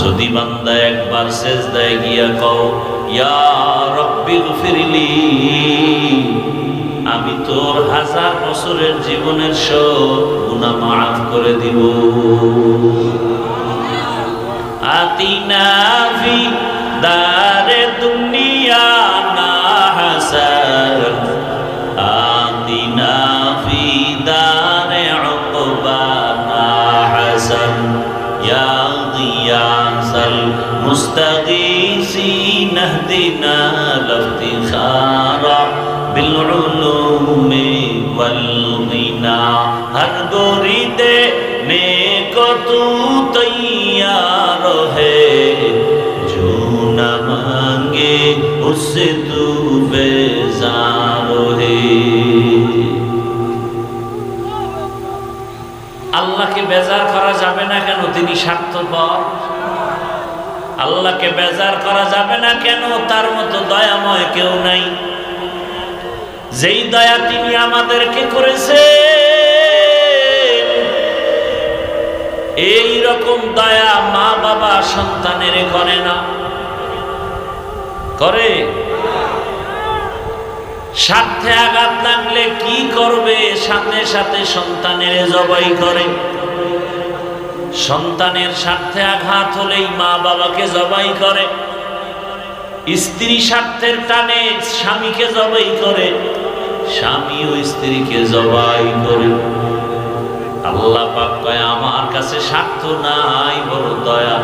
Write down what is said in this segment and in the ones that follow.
যদি বান্দা একবার সেজদায় গিয়া কও ইয়া রব্বি গফিরলি, আমি তোর 1000 বছরের জীবনের সব গুনাহ মাফ করে দিব। আতিনা ফি দারে দুনিয়া না হাসান, আতিনা ফি দারে উকবা না হাসান, ইয়া গিয়াসাল মুস্তাগীসিন ইহদিনা লিফতিখারা বিল উলুমি ওয়াল গিনা। হর গোরি দে নেকো তু তৈয়ার है, जो न मांगे उससे तू बेजार है। আল্লাহকে বেজার করা যাবে না কেন? তিনি স্বার্থপর। আল্লাহকে বেজার করা যাবে না কেন? তার মতো দয়াময় কেউ নাই। যেই দয়া তিনি আমাদেরকে করেছে, এই রকম দয়া মা বাবা সন্তানের করে না? করে? স্বার্থে আঘাত লাগলে কি করবে? সাথে সাথে সন্তানের জবাই করে। সন্তানের স্বার্থে আঘাত হলেই মা বাবাকে জবাই করে। স্ত্রী স্বার্থের টানে স্বামীকে জবাই করে, স্বামীও স্ত্রীকে জবাই করে। আল্লাহ পাক কয় আমার কাছে স্বার্থ নাই, বড় দয়া।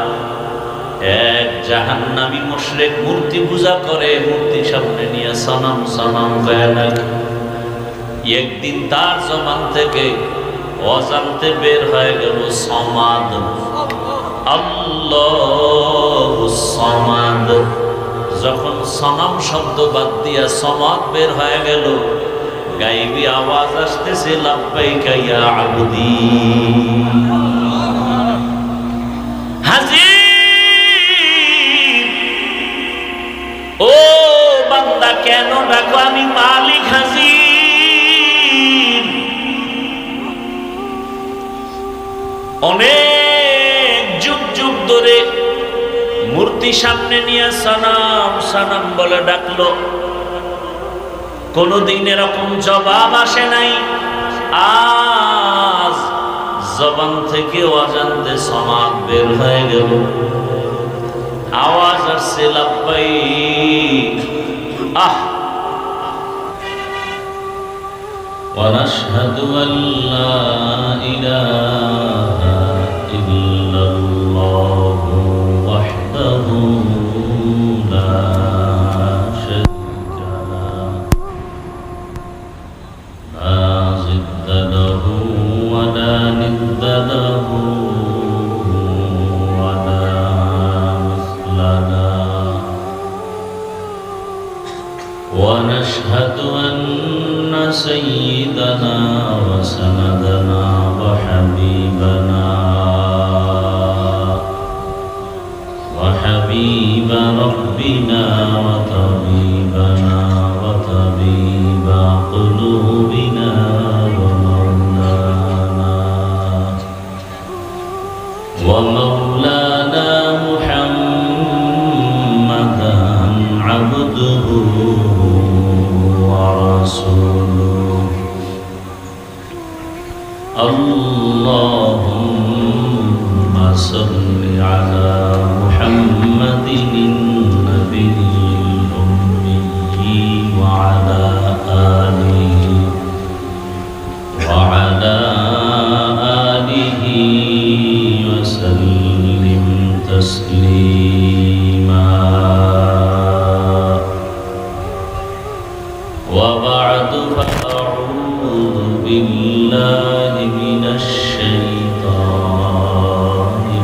এক জাহান্নামী মুশরিক মূর্তি পূজা করে, মূর্তি সামনে নিয়ে সনম সনম কয় নাকি। একদিন তার জবান থেকে অজান্তে বের হয়ে গেল সমাদ, আল্লাহু সমাদ। যখন সনম শব্দ বাদ দিয়া সমাদ বের হয়ে গেল, গায়েবী আওয়াজ আসতেছে লাব্বাইকা ইয়া আবদি। হাজির, ও বান্দা কেন ডাকো? আমি মালিক হাজির। অনেক যুগ যুগ ধরে মূর্তি সামনে নিয়ে সনম সনম বলে ডাকলো, কোনদিন এরকম জবাব আসে নাই। আজ জবান থেকে অজান্তে সমাদ বের হয়ে গেল, আওয়াজ আসছে লাব্বাইক। আহ, ওয়া নাশহাদু আল্লা ইলাহা ইল্লাল্লাহু ওয়াহদাহু লা ونشهد أن سيدنا وسندنا وحبيبنا وحبيب ربنا وطبيبنا وطبيب قلوبنا ومولانا محمدا عبده ورسوله. اللهم صل على محمد النبي الأمي وعلى آله وسلم تسليما. وبعد فأعوذ بالله من الشيطان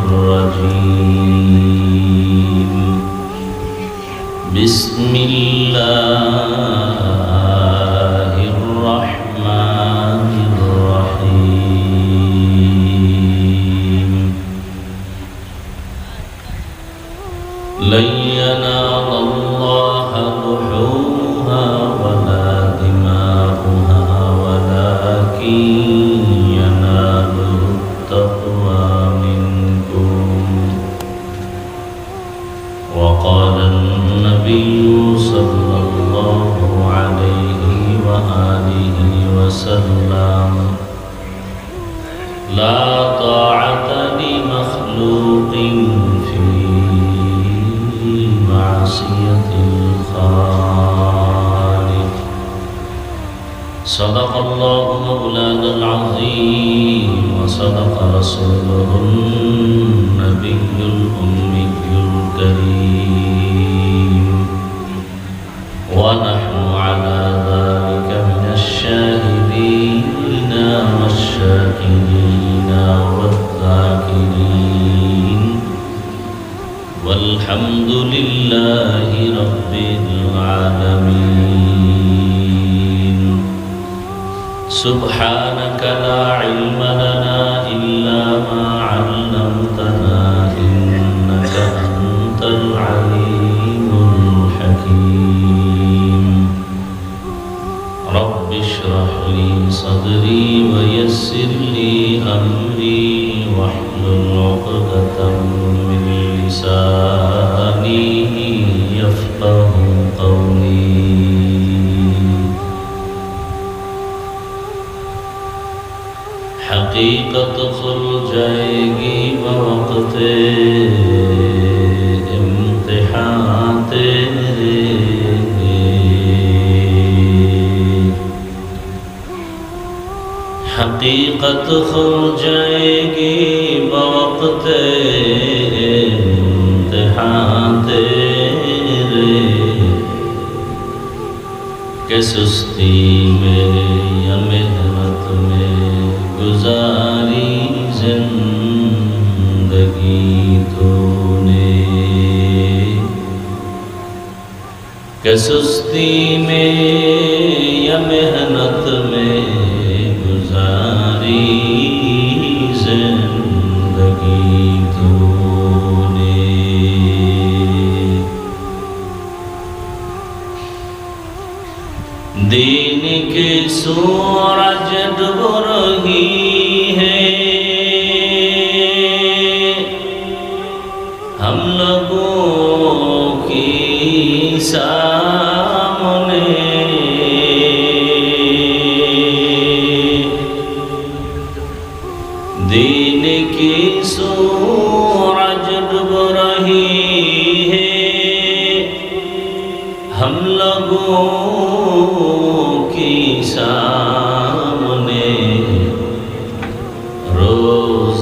الرجيم. بسم الله الرحمن الرحيم. لن ينال الله لحومها ولا دماؤها ولكن يناله التقوى منكم وقال النبي صلى الله عليه وآله وسلم لا طاعة لمخلوق في معصية الخالق. صدق الله مولانا العظيم وصدق رسوله النبي الأمي الكريم، ونحن على ذلك من الشاهدين والشاكرين والذاكرين، والحمد لله رب العالمين. سبحانك لا علم لنا إلا ما علمتنا إنك أنت العليم الحكيم. رب اشرح لي صدري ويسر لي أمري واحلل عقدة من لساني يفقه قولي. حقیقت کھل جائے گی بوقت امتحان تیرے، حقیقت کھل جائے گی بوقت امتحان تیرے، کہ سستی میں یا محنت میں گزاری زندگی تو نے، کہ سستی میں یا محنت میں گزاری زندگی تو نے. دین کے سورج ڈوب رہی ہے ہم لوگوں کی سامنے، دین کی سورج ڈوب رہی ہے ہم لوگوں کی سامنے، روز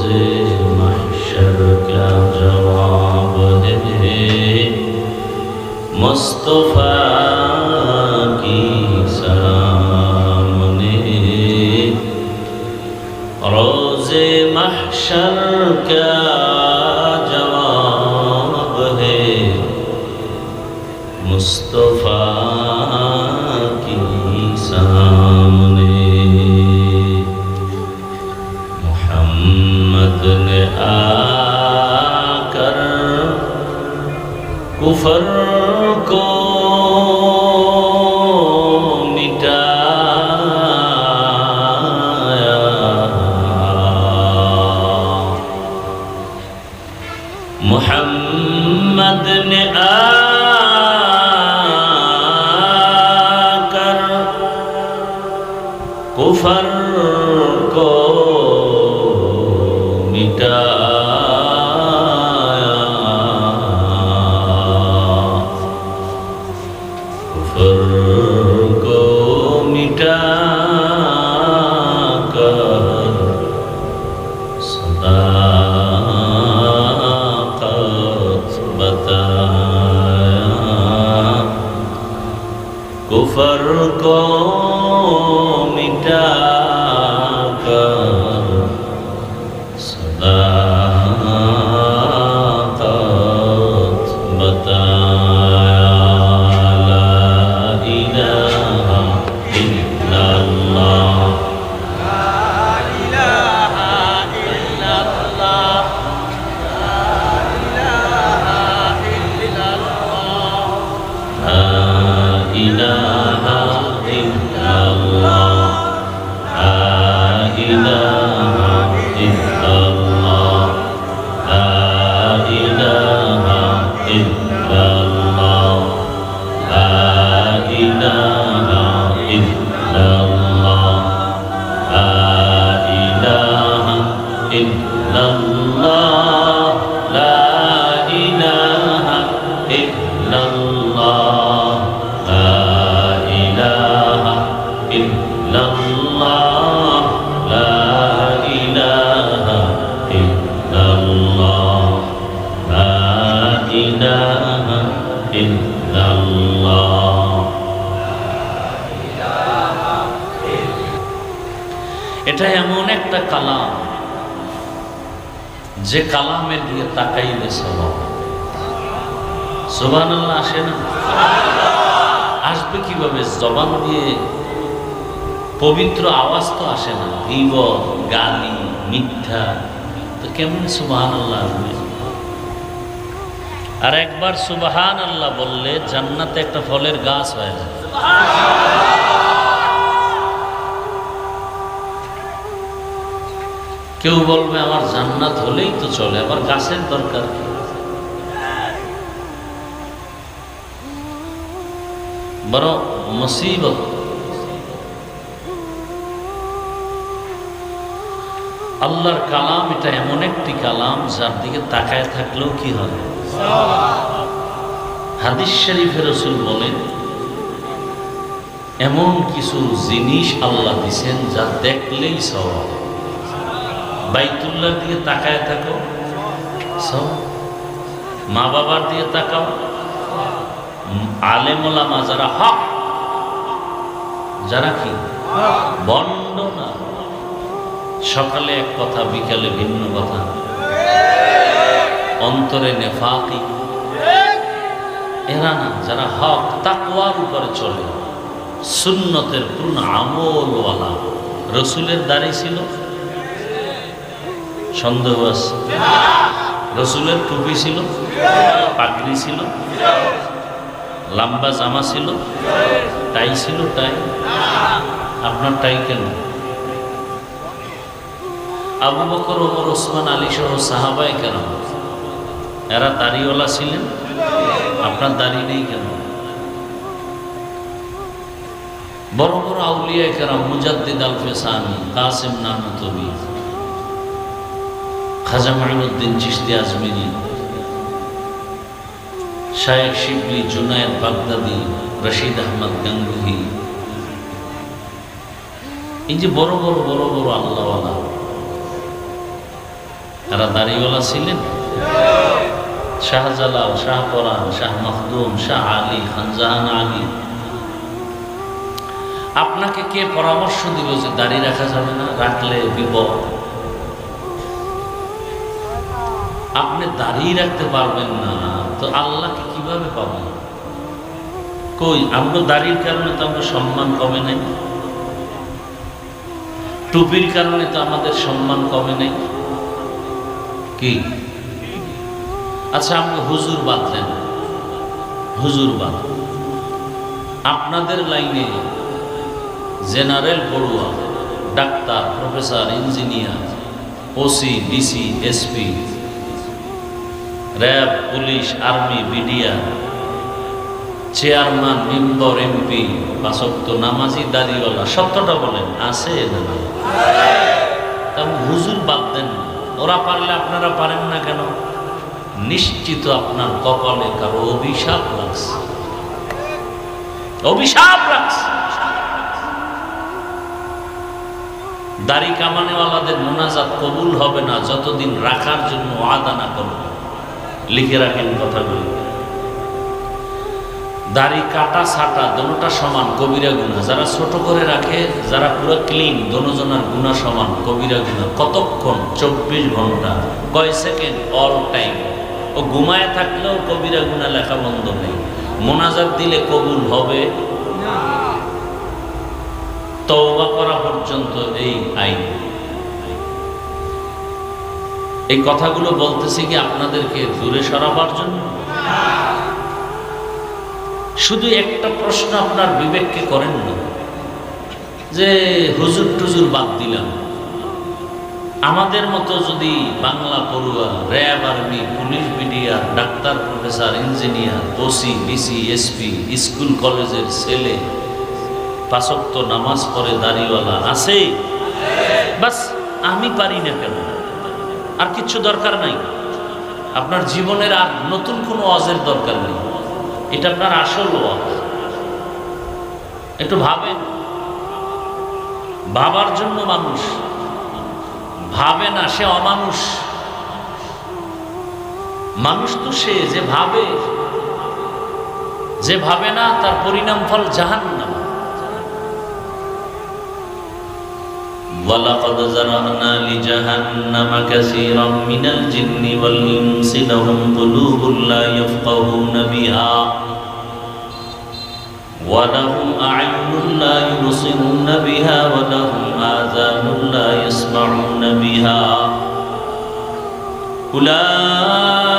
محشر کیا جواب ہے مصطفیٰ کی سامنے، روز محشر کیا جواب ہے مصطفیٰ کی سامنے. محمد نے آ کر کفر کو مٹایا، محمد نے آ کفر کو مٹایا، کفر کو مٹا کر صداقت بتایا، کفر کو مٹا کر صداقت بتایا. لا إله إلا الله، لا إله إلا الله، لا إله إلا الله، لا إله إلا الله. ইলাহা ইল্লাল্লাহ। এটা এমন একটা কালাম যে কালামের দিকে তাকাইলে সওয়াব। সুবহানাল্লাহ আসে না? আসবে কিভাবে? জবান দিয়ে পবিত্র আওয়াজ তো আসে না, গীবত, গালি, মিথ্যা, তো কেমন সুবহানাল্লাহ আসবে? আর একবার সুবহানাল্লাহ বললে জান্নাতে একটা ফলের গাছ হয়ে যায়। কেউ বলবে আমার জান্নাত হলেই তো চলে, আবার গাছের দরকার কি? বড় মুসিবত। আল্লাহর কালাম এটা এমন একটি কালাম যার দিকে তাকায় থাকলেও কি হয়? হাদিস শরীফে রাসূল বলেন এমন কিছু জিনিস আল্লাহ দিছেন যা দেখলেই সওয়াব। বাইতুল্লাহর দিকে তাকায় থাকো সওয়াব, মা বাবার দিকে তাকাও, আলেম ওলামা যারা হক, যারা কি বন্ড না, সকালে এক কথা বিকালে ভিন্ন কথা, অন্তরে নেফাকি, এরা না, যারা হক তাকওয়ার উপরে চলে, সুন্নতের পূর্ণ আমলওয়ালা। রসুলের দাড়ি ছিল, সন্দেহ আছে? রসুলের টুপি ছিল, পাগড়ি ছিল, লম্বা জামা ছিল, টাই ছিল, টাই। আপনার টাই কেন? আবু বকর, ওমর, ওসমান, আলী সহ সাহাবায়ে কেরাম এরা দাড়িওয়ালা ছিলেন, আপনার দাড়ি নেই কেন? বড় বড় আউলিয়া কেরাম, মুজাদ্দিদ আল ফেসানি, কাসিম নানুতুবি, খাজা মাইনুদ্দিন চিশতি আজমিরি, শায়েখ শিবলি, জুনায়েদ বাগদাদি, রশিদ আহমদ গঙ্গুহি, এই যে বড় বড় বড় বড় আল্লাহওয়ালা, এরা দাড়িওয়ালা ছিলেন। শাহজালাল, শাহপরান, শাহ মখদুম, শাহ আলী, খানজাহান আলী। আপনাকে কে পরামর্শ দিল যে দাড়ি রাখা যাবে না, রাখলে বিপদ? আপনি দাঁড়িয়ে রাখতে পারবেন না তো আল্লাহকে কিভাবে পাবেন? কই, আমরা দাড়ির কারণে তো আমরা সম্মান কমে নাই, টুপির কারণে তো আমাদের সম্মান কমে নাই। কি আচ্ছা, আমরা হুজুর বাদ দেন, হুজুর বাদ, আপনাদের লাইনে জেনারেল পড়ুয়া, doctor, professor, engineer, OC, DC, SP, RAB, police, army, BDR, chairman, member, MP, পাঁচ ওয়াক্ত নামাজি, দাড়িওয়ালা, সত্যটা বলেন আছে না? তেমন হুজুর বাদ দেন। ওরা পারলে আপনারা পারেন না কেন? নিশ্চিত আপনার কপালে কারো অভিশাপ লাগছে, অভিশাপ লাগছে। দাড়ি কামানেওয়ালাদের মোনাজাত কবুল হবে না যতদিন রাখার জন্য ওয়াদা না করবে। লিখে রাখেন কথাগুলি। দাড়ি কাটা ছাটা দোনোটা সমান, কবিরা গুনাহ। যারা ছোট করে রাখে, যারা পুরো ক্লিন, দোনোজনের গুনাহ সমান, কবিরা গুনাহ। কতক্ষণ? 24 ঘন্টা, কয় সেকেন্ড, অল টাইম। ও ঘুমায় থাকলেও কবিরা গুনাহ লেখা বন্ধ নেই। মোনাজাত দিলে কবুল হবে না, তওবা করা পর্যন্ত এই আইন। এই কথাগুলো বলতেছি কি আপনাদেরকে দূরে সরাবার জন্য? শুধু একটা প্রশ্ন আপনার বিবেককে করেন না যে হুজুর টুজুর বাদ দিলাম। আমাদের মতো যদি বাংলা পড়ুয়া, RAB, army, police, BDR, doctor, professor, engineer, OC, DC, SP, school কলেজের ছেলে, পাঁচ ওয়াক্ত নামাজ পড়ে, দাড়িওয়ালা আছে, বাস আমি পারি না কেন? আর কিচ্ছু দরকার নাই আপনার জীবনের, আর নতুন কোনো ওয়াজের দরকার নেই। এটা আপনার আসল ওয়াজ। একটু ভাবেন। ভাবার জন্য মানুষ ভাবে না, সে অমানুষ। মানুষ তো সে যে ভাবে না তার পরিণাম ফল জাহান্নাম। ওয়ালাকাদ যারানা লিজাহান্নামা কাসীরাম মিনাল জিন্নি ওয়াল ইনসি লাহুম কুলুবুন লা ইয়াফকাহুনা বিহা ওয়া লাহুম আ'য়ুনুন লা ইউবসিরুনা বিহা ওয়া লাহুম আযানুন লা ইয়াসমাউনা বিহা উলাইকা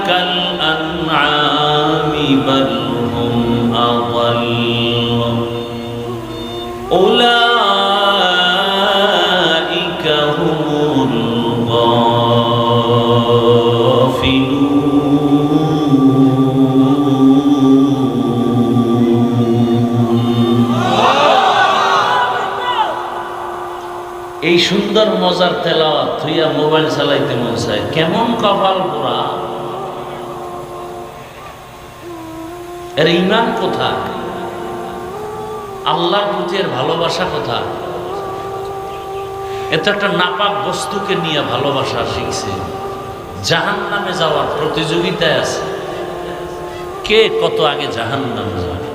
কাল আনআমি বাল হুম আযাল উলাইকা হুমুল গাফিলুন। এই সুন্দর মজার তেলাওয়াত থুইয়া মোবাইল চালাইতে মন চায়, কেমন কপাল পোড়া। এর ঈমান কোথায়? আল্লাহর প্রতি এর ভালোবাসা কোথায়? এত একটা নাপাক বস্তুকে নিয়ে ভালোবাসা শিখছে, জাহান্নামে যাওয়ার প্রতিযোগিতায় আছে, কে কত আগে জাহান্নামে যাবে।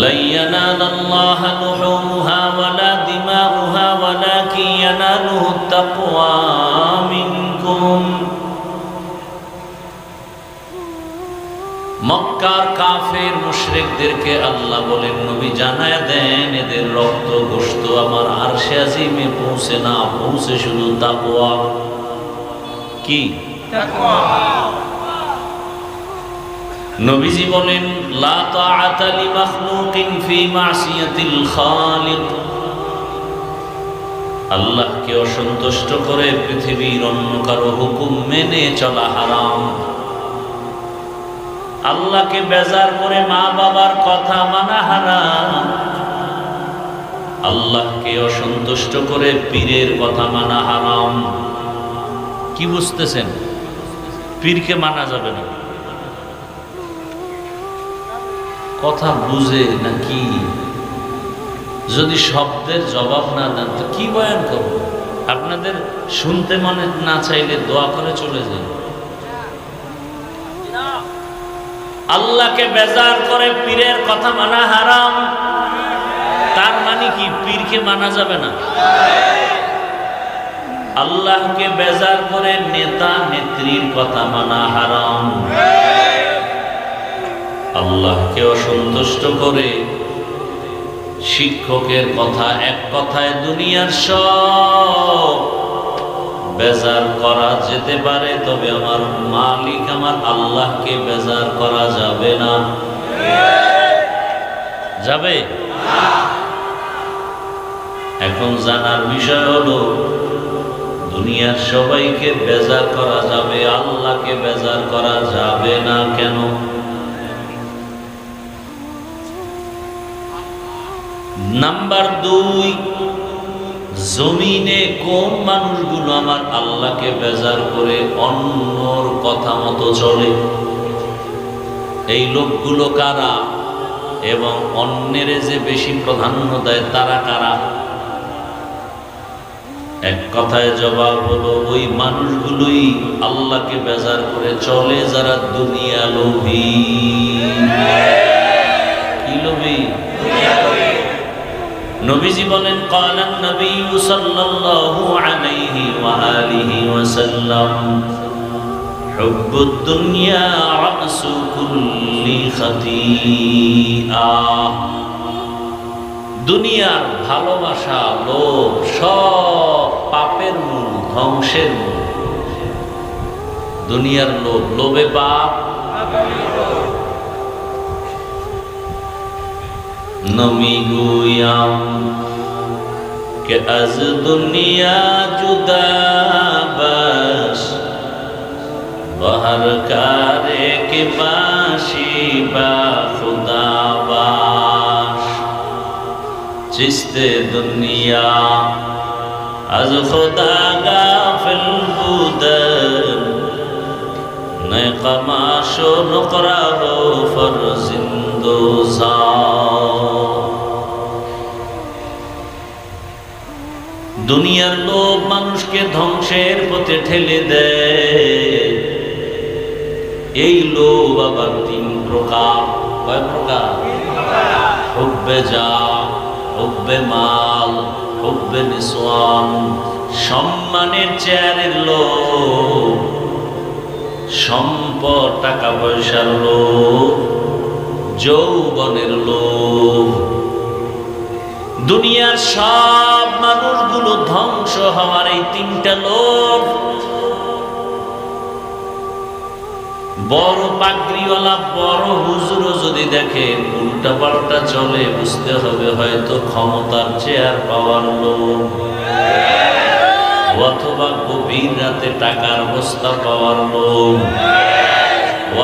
لن ينال الله لحومها ولا دماؤها ولكن يناله التقوى منكم। মক্কার কাফের মুশরিকদেরকে আল্লাহ বলেন, নবী জানায়া দেন এদের রক্ত গোশত আমার আরশে আজিমে পৌঁছে না, পৌঁছে শুধু তাকওয়া। কি তাকওয়া? নবীজি বলেন, লা তাআতা লিমাখলুকিন ফি মাসিয়াতিল খালিক। আল্লাহকে অসন্তুষ্ট করে পৃথিবীর অন্য কারো হুকুম মেনে চলা হারাম। আল্লাহকে বেজার করে মা বাবার কথা মানা হারাম। আল্লাহকে অসন্তুষ্ট করে পীরের কথা মানা হারাম। কি বুঝতেছেন? পীরকে মানা যাবে না, কথা বুঝে নাকি? যদি শব্দের জবাব না দেন তো কি বয়ান করব? আপনাদের শুনতে মনে না চাইলে দোয়া করে চলে যান। আল্লাহকে বেজার করে পীরের কথা মানা হারাম, তার মানে কি পীরকে মানা যাবে না? আল্লাহকে বেজার করে নেতা নেত্রীর কথা মানা হারাম। আল্লাহকে অসন্তুষ্ট করে শিক্ষকের কথা, এক কথায় দুনিয়ার সব বেজার করা যেতে পারে, তবে আমার মালিক আমার আল্লাহকে বেজার করা যাবে না। যাবে? এখন জানার বিষয় হলো, দুনিয়ার সবাইকে বেজার করা যাবে, আল্লাহকে বেজার করা যাবে না কেন? নাম্বার 2, জমিনে কোন মানুষগুলো আমার আল্লাহকে বেজার করে অন্যর কথা মতো চলে? এই লোকগুলো কারা এবং অন্যের যে বেশি প্রাধান্য দেয় তারা কারা? এক কথায় জবাব হলো, ওই মানুষগুলোই আল্লাহকে বেজার করে চলে যারা দুনিয়া লোভী। কি লোভী? নবীজি বলেন, ক্বালান নবী সাল্লাল্লাহু আলাইহি ওয়া আলিহি ওয়াসাল্লাম, হুব্বুদ দুনিয়া রাসু কুল্লি খাতিআ। দুনিয়ার ভালোবাসা, লোভ সব পাপের মূল, ধ্বংসের মূল। দুনিয়ার লোভ, লোভে পাপ। नमी गोयाम के अज दुनिया जुदा बस बहर कारे के बाशी बा खुदा बाश चिस्ते दुनिया अज खुदा गाफिल बुदन नए कमाशो नुकरा हो फरजिंदो দুনিয়ার লোভ মানুষকে ধ্বংসের পথে ঠেলে দেয়। এই লোভ আবার তিন প্রকার। কয় প্রকার? হুব্বে যা, হুব্বে মাল, হুব্বে নিসওয়ান। সম্মানের চেয়ারের লোভ, সম্পদ টাকা পয়সার লোভ, যৌবনের লোভ। দুনিয়ার সব মানুষগুলো ধ্বংস হওয়ার এই তিনটা লোভ। বড় পাগড়িওয়ালা বড় হুজুরও যদি দেখেন উল্টা পাল্টা চলে, বুঝতে হবে হয়তো ক্ষমতার চেয়ার পাওয়ার লোভ, অথবা গভীর রাতে টাকার বস্তা পাওয়ার লোভ,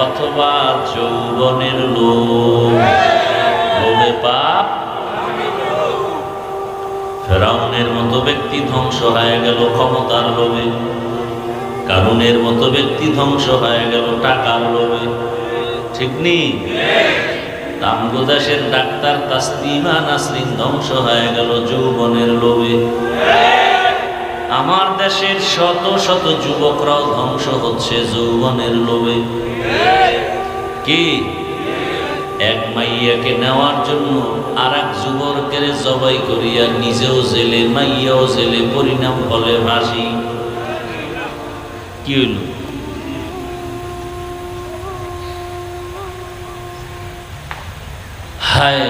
অথবা যৌবনের লোভ। লোভে পাপ। ফেরাউনের মতো ব্যক্তি ধ্বংস হয়ে গেল ক্ষমতার লোভে। কারুনের মতো ব্যক্তি ধ্বংস হয়ে গেল টাকার লোভে। ঠিক নেই? তামগোদাসের ডাক্তার তাসলিমা নাসরিন ধ্বংস হয়ে গেল যৌবনের লোভে। আমার দেশের শত শত যুবকরাও ধ্বংস হচ্ছে যৌবনের লোভে। কি? এক মাইয়াকে নেওয়ার জন্য আর এক যুবকের জবাই করিয়া নিজেও জেলে, মাইয়াও জেলে, পরিণাম ফলে ফাঁসি। কি হইল? হায়,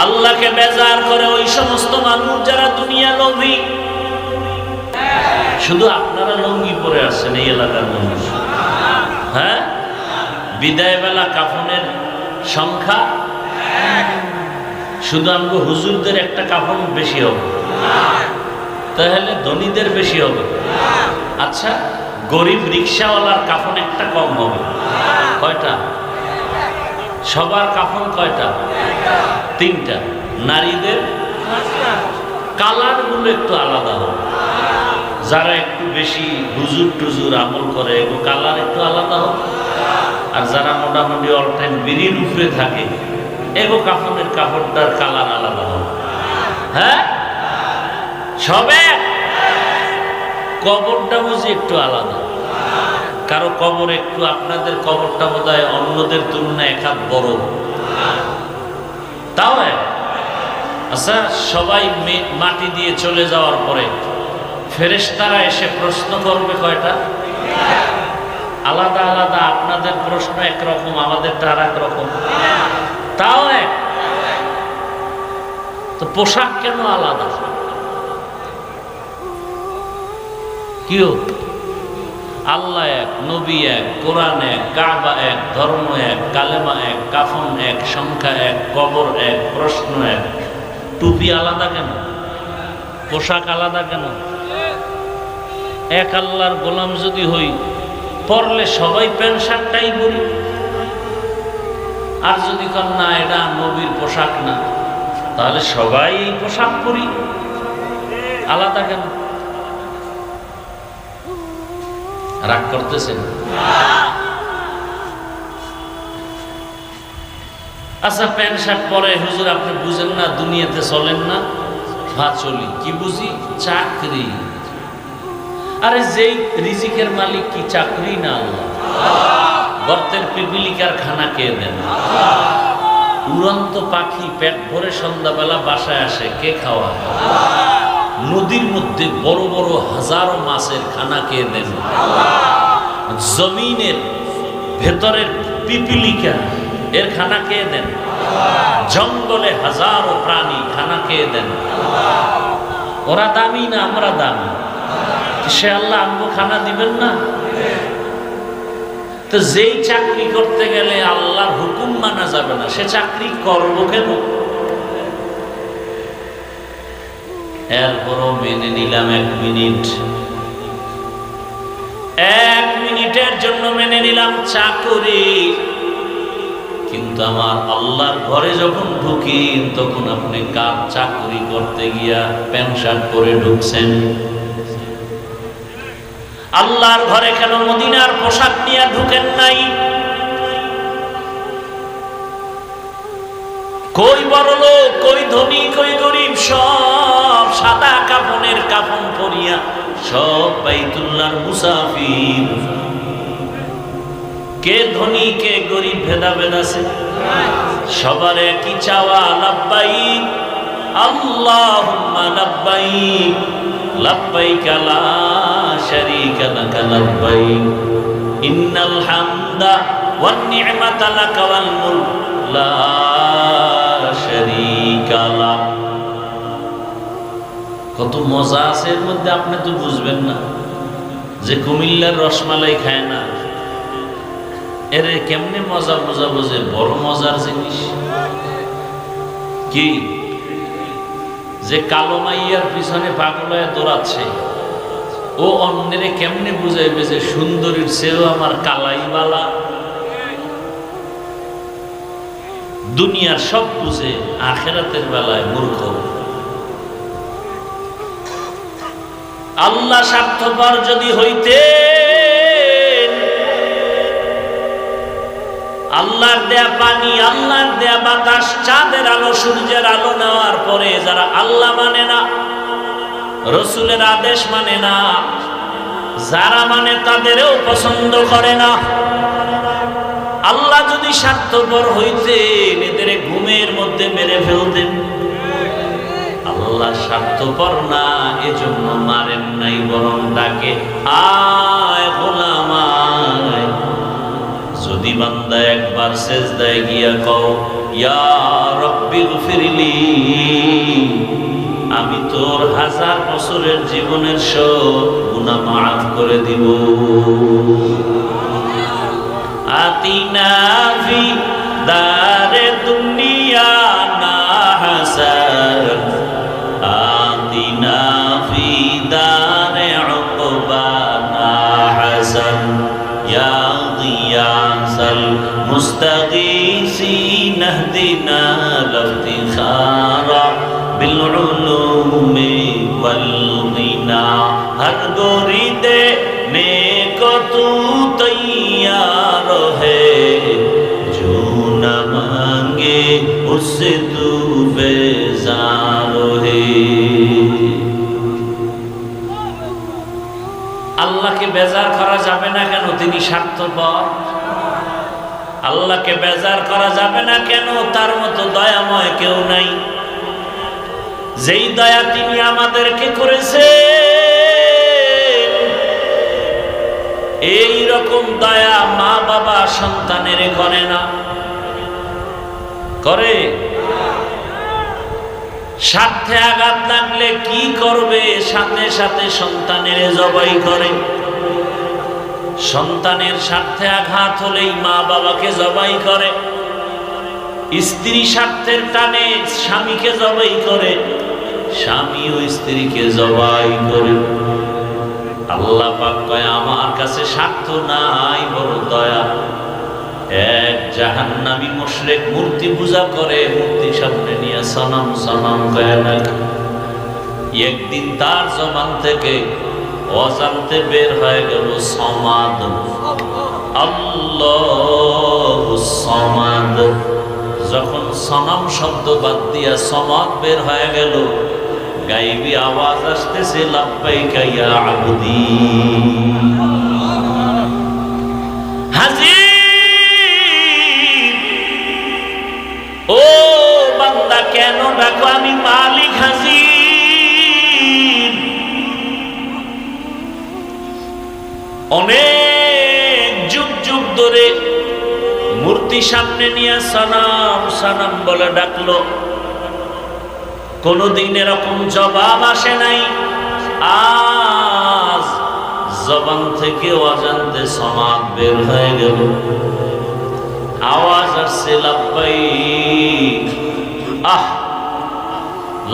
আল্লাহকে বেজার করে ওই সমস্ত মানুষ যারা দুনিয়া লোভী। শুধু আপনারা লঙ্গি পরে আসছেন এই এলাকার মানুষ। হ্যাঁ, বিদায় বেলা কাফনের সংখ্যা শুধু আমগো হুজুরদের একটা কাফন বেশি হবে, তাহলে ধনীদের বেশি হবে। আচ্ছা, গরিব রিক্সাওয়ালার কাফন একটা কম হবে। কয়টা? সবার কাফন কয়টা? তিনটা। নারীদের কালার গুলো একটু আলাদা হবে। যারা একটু বেশি হুজুর টুজুর আমল করে এগো কালার একটু আলাদা হবে। আর যারা মোটামুটি অল টাইম বিড়ির উপরে থাকে এগো কাফনের কাপড়টার কালার আলাদা হবে। হ্যাঁ, সবে কবরটা বুঝি একটু আলাদা। কারো কবর একটু, আপনাদের কবরটা বোধহয় অন্যদের তুলনায় এক হাত বড়, তাও আচ্ছা, সবাই মাটি দিয়ে চলে যাওয়ার পরে ফেরেশতারা এসে প্রশ্ন করবে কয়টা? আলাদা আলাদা। আপনাদের প্রশ্ন একরকম, আমাদেরটা আর এক রকম, তাও এক। তো পোশাক কেন আলাদা? কিও? আল্লাহ এক, নবী এক, কোরআন এক, কাবা এক, ধর্ম এক, কালেমা এক, কাফন এক, সংখ্যা এক, কবর এক, প্রশ্ন এক। টুপি আলাদা কেন? পোশাক আলাদা কেন? এক আল্লাহর গোলাম যদি হই, পরলে সবাই প্যান্ট শার্টটাই পরি। আর যদি কন না এটা নবীর পোশাক না, তাহলে সবাই এই পোশাক পরি। আলাদা কেন? রাগ করতেছেন? আচ্ছা, প্যান্ট শার্ট পরে হুজুর আপনি বুঝেন না, দুনিয়াতে চলেন না। হ্যাঁ চলি। কি বুঝি? চাকরি। আরে যেই রিজিকের মালিক কি চাকরি না আল্লাহ? গর্তের পিপিলিকার খানা কে দেন? উড়ন্ত পাখি পেট ভরে সন্ধ্যাবেলা বাসায় আসে, কে খাওয়ায়? নদীর মধ্যে বড় বড় হাজারো মাছের খানা কে দেন? জমিনের ভেতরের পিপিলিকা এর খানা কে দেন? জঙ্গলে হাজারো প্রাণী খানা কে দেন? ওরা দামি না আমরা দামি? সে আল্লাহ আমগো খানা দিবেন না? তো যেই চাকরি করতে গেলে আল্লাহর হুকুম মানা যাবে না, সে চাকরি করব কেন? এরপরও মেনে নিলাম 1 মিনিট, 1 মিনিটের জন্য মেনে নিলাম চাকরি। কিন্তু আমার আল্লাহর ঘরে যখন ঢুকি, তখন আপনি কার চাকরি করতে গিয়া প্যান্ট শার্ট পরে ঢুকছেন? আল্লাহর ঘরে কেন মদিনার পোশাক নিয়ে ঢুকেন নাই? কই বড় লোক, কই ধনী, কই গরিব, সব সাদা কাফনের কাফন পরিয়া সব বাইতুল্লাহর মুসাফির। কে ধনী কে গরিব ভেদাভেদ আছে? সবার একই চাওয়া, লাব্বাইক আল্লাহুম্মা লাব্বাইক, লাব্বাইক লা শারীকা লাক লাব্বাইক, ইন্নাল হামদা ওয়ান নি'মাতা লাক ওয়াল মুলক লা শারীকা লাক। কত মজা আছে এর মধ্যে, আপনি তো বুঝবেন না। যে কুমিল্লার রসমালাই খায় না, এর কেমনে মজা মজা বোঝে? বড় মজার জিনিস কি? যে কালো মাইয়ার পিছনে পাগল হয়ে দৌড়াচ্ছে, ও অন্যেরে কেমনে বুঝাইবে যে সুন্দরীর চেয়েও আমার কালাই বালা? দুনিয়ার সব বুঝে, আখেরাতের বেলায় মূর্খ। আল্লাহ স্বার্থপর যদি হইতে, আল্লাহর দেয়া পানি, আল্লাহর দেয়া বাতাস, চাঁদের আলো, সূর্যের আলো নেওয়ার পরে যারা আল্লাহ মানে না, রসুলের আদেশ মানে না, যারা মানে তাদেরও পছন্দ করে না, আল্লাহ যদি স্বার্থপর হইতেন এদের ঘুমের মধ্যে মেরে ফেলতেন। আল্লাহ স্বার্থপর না, এজন্য মারেন নাই, বরং ডাকে আয় গোলাম আয়। যদি বান্দা একবার সেজদায় গিয়া কও ইয়া রব্বি গফিরলি, আমি তোর 1000 বছরের জীবনের সব গুনাহ মাফ করে দিব। আতিনা ফি দারে দুনিয়া না হাসান, আতিনা ফি দারে উকবা না হাসান, ইয়া গিয়াসাল মুস্তাগীসিন ইহদিনা লিফতিখারা বিল উলুমি ওয়াল গিনা। হর গরিদে নেকো তু তৈয়ার হে, जो न मांगे उससे तू बेजार है। আল্লাহকে বেজার করা যাবে না কেন? তিনি স্বার্থপর। আল্লাহকে বেজার করা যাবে না কেন? তার মতো দয়াময় কেউ নাই। যেই দয়া তিনি আমাদেরকে করেছে, এই রকম দয়া মা বাবা সন্তানের করে না। করে? স্বার্থে আঘাত লাগলে কি করবে? সাথে সাথে সন্তানের জবাই করে। সন্তানের স্বার্থে আঘাত হলেই মা বাবাকে জবাই করে। স্ত্রী স্বার্থের টানে স্বামীকে জবাই করে, স্বামীও স্ত্রীকে জবাই করে। আল্লাহ পাক কয় আমার কাছে স্বার্থ নাই, বড় দয়া। এক জাহান্নামী মুশরিক মূর্তি পূজা করে, মূর্তি সামনে নিয়ে সনম সনম কয় না। একদিন তার জবান থেকে অজান্তে বের হয়ে গেল সমাদ, আল্লাহুস সমাদ। যখন সনম শব্দ বাদ দিয়া সমাদ বের হয়ে গেল, গাইবি আওয়াজ আসতেছে লাব্বাইকা ইয়া আবদি। হাজির, ও বান্দা কেন ডাকো? আমি মালিক হাজির। অনেক যুগ যুগ ধরে মূর্তি সামনে নিয়ে সনম সনম বলে ডাকলো, কোনদিন এরকম জবাব আসে নাই। আজ জবান থেকে অজান্তে সমাদ বের হয়ে গেল, আওয়াজ আসছে লাব্বাইক। আহ,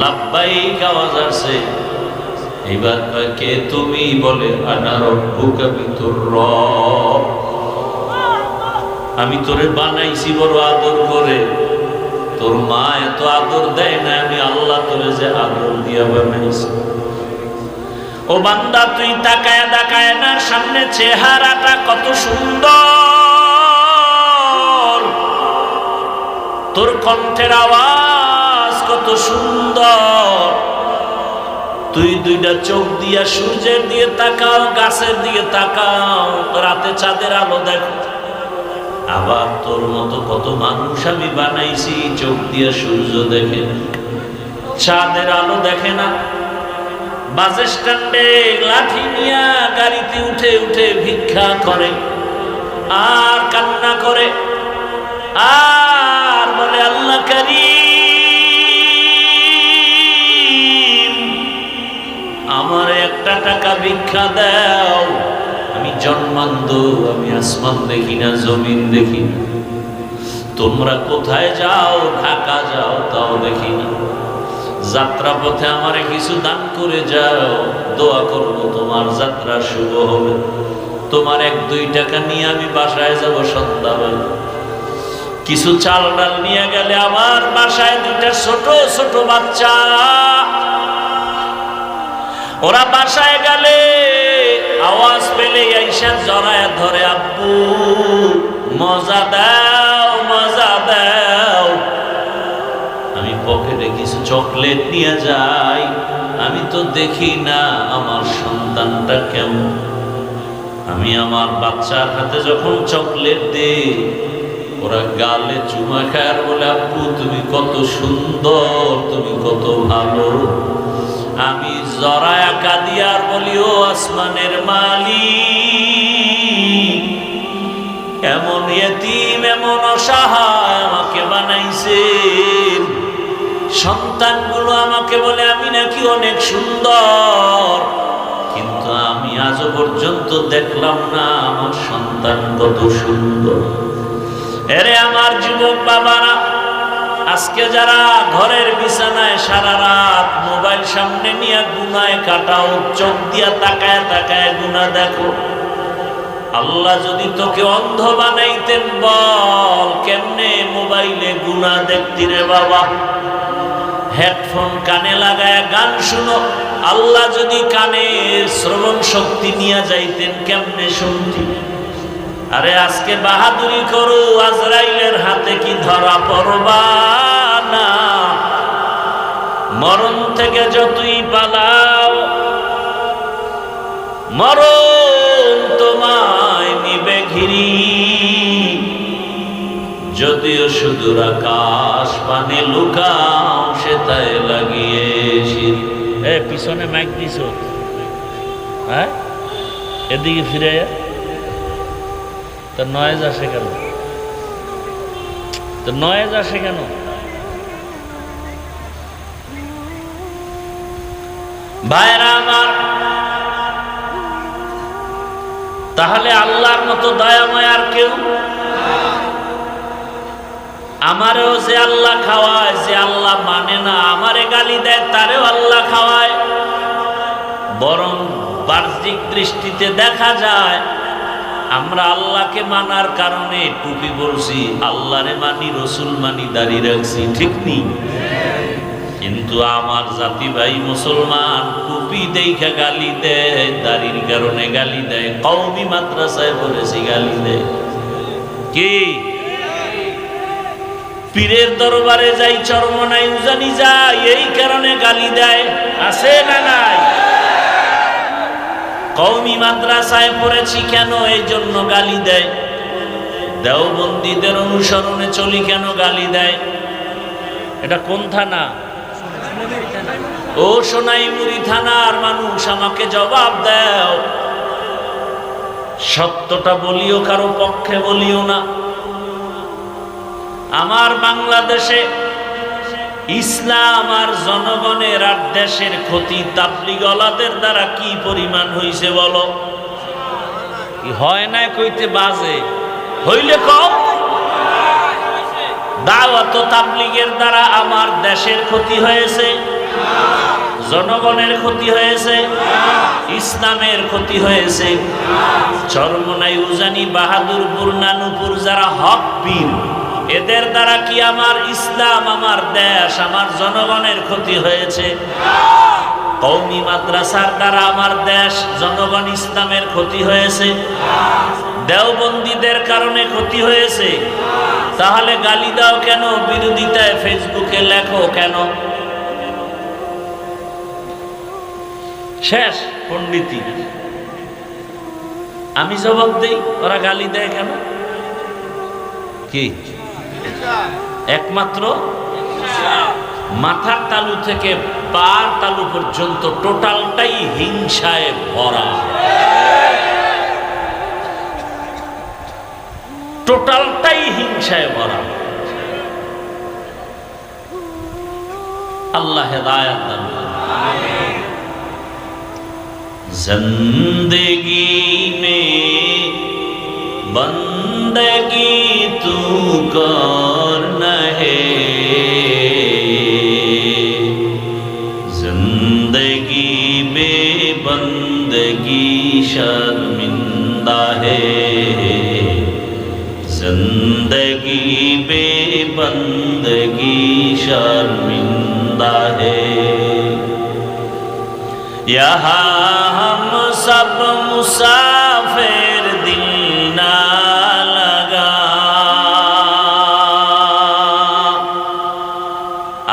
লাব্বাইক আওয়াজ আসছে। এবার কে তুমি? বলে আনা রব্বুকা, আমি তোর রব। আমি তোরে বানাইছি বড় আদর করে, তোর মা এত আদর দেয় না, আমি আল্লাহ তোরে যে আদর দিয়া বানাইছি। ও বান্দা তুই তাকায় তাকায় না, সামনে চেহারাটা কত সুন্দর, তোর কণ্ঠের আওয়াজ কত সুন্দর, তুই দুইটা চোখ দিয়া সূর্যের দিকে তাকাও, গাছের দিকে তাকাও, রাতে চাঁদের আলো দেখো। আবার তোর মতো কত মানুষ আমি বানাইছি, চোখ দিয়া সূর্য দেখে, চাঁদের আলো দেখে না। বাস স্ট্যান্ডে লাঠি নিয়া গাড়িতে উঠে উঠে ভিক্ষা করে আর কান্না করে আর বলে আল্লাহ কারীম, আমার একটা টাকা ভিক্ষা দাও। আমি জন্মান্ধ, আমি আসমান দেখি না, জমিন দেখি না। তোমরা কোথায় যাও? ঢাকা যাও, তাও দেখি না। যাত্রা পথে আমারে কিছু দান করে যাও, দোয়া করবো তোমার যাত্রা শুভ হবে। তোমার 1-2 টাকা নিয়ে আমি বাসায় যাব সন্ধ্যাবেলা। কিছু চাল ডাল নিয়ে গেলে আমার বাসায় 2টা ছোট ছোট বাচ্চা, ওরা বাসায় গেলে আওয়াজ পেলে আইসা জড়ায় ধরে, আব্বু মজা দাও, মজা দাও। আমি পকেটে কিছু চকলেট নিয়ে যাই, আমি তো দেখি না আমার সন্তানটা কেমন। আমি আমার বাচ্চার হাতে যখন চকলেট দেই, ওরা গালে চুমা খায় আর বলে, আব্বু তুমি কত সুন্দর, তুমি কত ভালো। আমি জড়ায়া কাঁদি আর বলি, ও আসমানের মালিক, এমন ইয়তীম, এমন অসহায় আমাকে বানাইছেন। সন্তানগুলো আমাকে বলে আমি নাকি অনেক সুন্দর, কিন্তু আমি আজও পর্যন্ত দেখলাম না আমার সন্তান কত সুন্দর। এরে আমার যুবক বাবারা, আজকে যারা ঘরের বিছানায় সারা রাত মোবাইল সামনে নিয়ে গুনায় কাটাও, চোখ দিয়া তাকায় তাকায় গুনাহ দেখো, আল্লাহ যদি তোকে অন্ধ বানাইতেন, বল কেমনে মোবাইলে গুনাহ দেখতি রে বাবা? হেডফোন কানে লাগায় গান শুনো, আল্লাহ যদি কানে শ্রবণ শক্তি নিয়ে যাইতেন, কেমনে শুনতি? আরে আজকে বাহাদুরি করো, আজরাইলের হাতে কি ধরা পড়বা না? মরণ থেকে যতই পালাও, মরণ তোমায় নিবে ঘিরি। যদিও সুদূর আকাশ পানে লুকাও, সে তাই লাগিয়েছি। পিছনে মাইক দিছ, হ্যাঁ এদিকে ফিরে তো নয়েজ আসে কেন? তো নয়েজ আসে কেন? ভাইরা আমার, তাহলে আল্লাহর মতো দয়াময় আর কেউ? আমারেও যে আল্লাহ খাওয়ায়, যে আল্লাহ মানে না, আমারে গালি দেয়, তারেও আল্লাহ খাওয়ায়। বরং বাহ্যিক দৃষ্টিতে দেখা যায় আমরা আল্লাহকে মানার কারণে টুপি পরছি, আল্লাহরে মানি, রসুল মানি, দাড়ি রাখছি, ঠিক নেই? কিন্তু আমার জাতি ভাই মুসলমান টুপি দেখা গালি দেয়, দাড়ির কারণে গালি দেয়, কওমি মাদ্রাসায় পড়েছি গালি দেয়। কি পীরের দরবারে যাই, চরমনাই উজানি যাই, এই কারণে গালি দেয়, আছে না নাই? কওমি মাদ্রাসায় পড়েছি কেন, এই জন্য গালি দেয়। দেওবন্দীদের অনুসরণে চলি কেন, গালি দেয়। এটা কোন থানা? ও সোনাইমুড়ি থানার মানুষ, আমাকে জবাব দাও। সত্যটা বলিও, কারো পক্ষে বলিও না। আমার বাংলাদেশে ইসলাম আর জনগণের আর দেশের ক্ষতি তাবলীগওয়ালাদের দ্বারা কি পরিমাণ হইছে বলো? হয় না কইতে বাজে, হইলে কম। দাওয়াত ও তাবলীগের দ্বারা আমার দেশের ক্ষতি হয়েছে, জনগণের ক্ষতি হয়েছে, ইসলামের ক্ষতি হয়েছে। চরমনাই, উজানি, বাহাদুরপুর, নানুপুর যারা হক পীর, এদের দ্বারা কি আমার ইসলাম, আমার দেশ, আমার জনগণের ক্ষতি হয়েছে? কওমি মাদ্রাসার দ্বারা আমার দেশ, জনগণ, ইসলামের ক্ষতি হয়েছে। দেওবন্দীদের কারণে ক্ষতি হয়েছে, তাহলে গালি দাও কেন? বিরোধিতায় ফেসবুকে লেখো কেন? শেষ পণ্ডিতি। আমি জবাব দেই, ওরা গালি দেয় কেন? কি একমাত্র মাথার তালু থেকে পার তালু পর্যন্ত টোটালটাই হিংসায় ভরা, টোটালটাই হিংসায় ভরা। আল্লাহ হেদায়েত দান করুন। जिंदगी में बंदगी तू करन है, जिंदगी में बंदगी शर्मिंदा है, जिंदगी में बंदगी शर्मिंदा है। यहाँ हम सब मुसाफिर दिल ना लगा,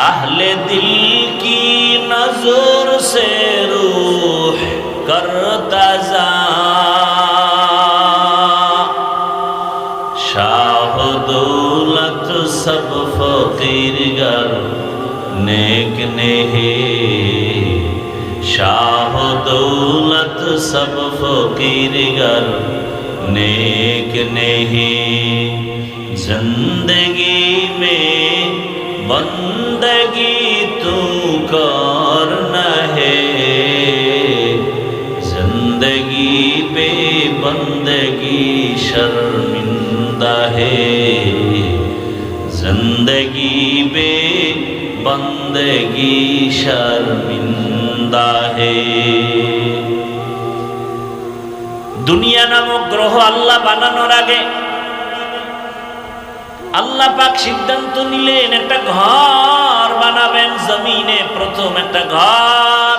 अहले दिल की नजर से रूह करता जा, शाह दौलत सब फकीर गर नेक नहीं, शाह दौलत सब फकीर गर नेक नहीं, जिंदगी में बंदगी तू करना है, जिंदगी पे बंदगी शर्मिंदा है, जिंदगी पे बंदगी शर्मिंदा है। দুনিয়া নামক গ্রহ আল্লাহ বানানোর আগে আল্লাহ পাক সিদ্ধান্ত নিলেন একটা ঘর বানাবেন জমিনে, প্রথম একটা ঘর।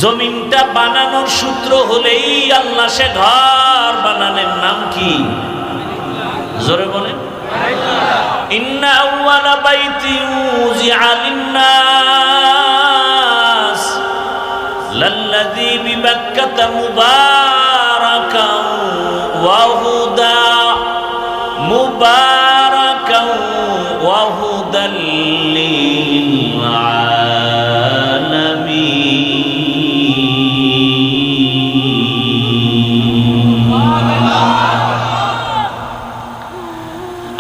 জমিনটা বানানোর সূত্র হলেই আল্লাহ সে ঘর বানালেন। নাম কি? জোরে বলেন। ইন্না আউওয়ালা বাইতিন উযিআ লিন-নাস লাল্লাযী বিবাক্কাতা মুবারাকান ওয়া হুদা মুবারাকান ওয়া হুদাল লিল-আলামিন।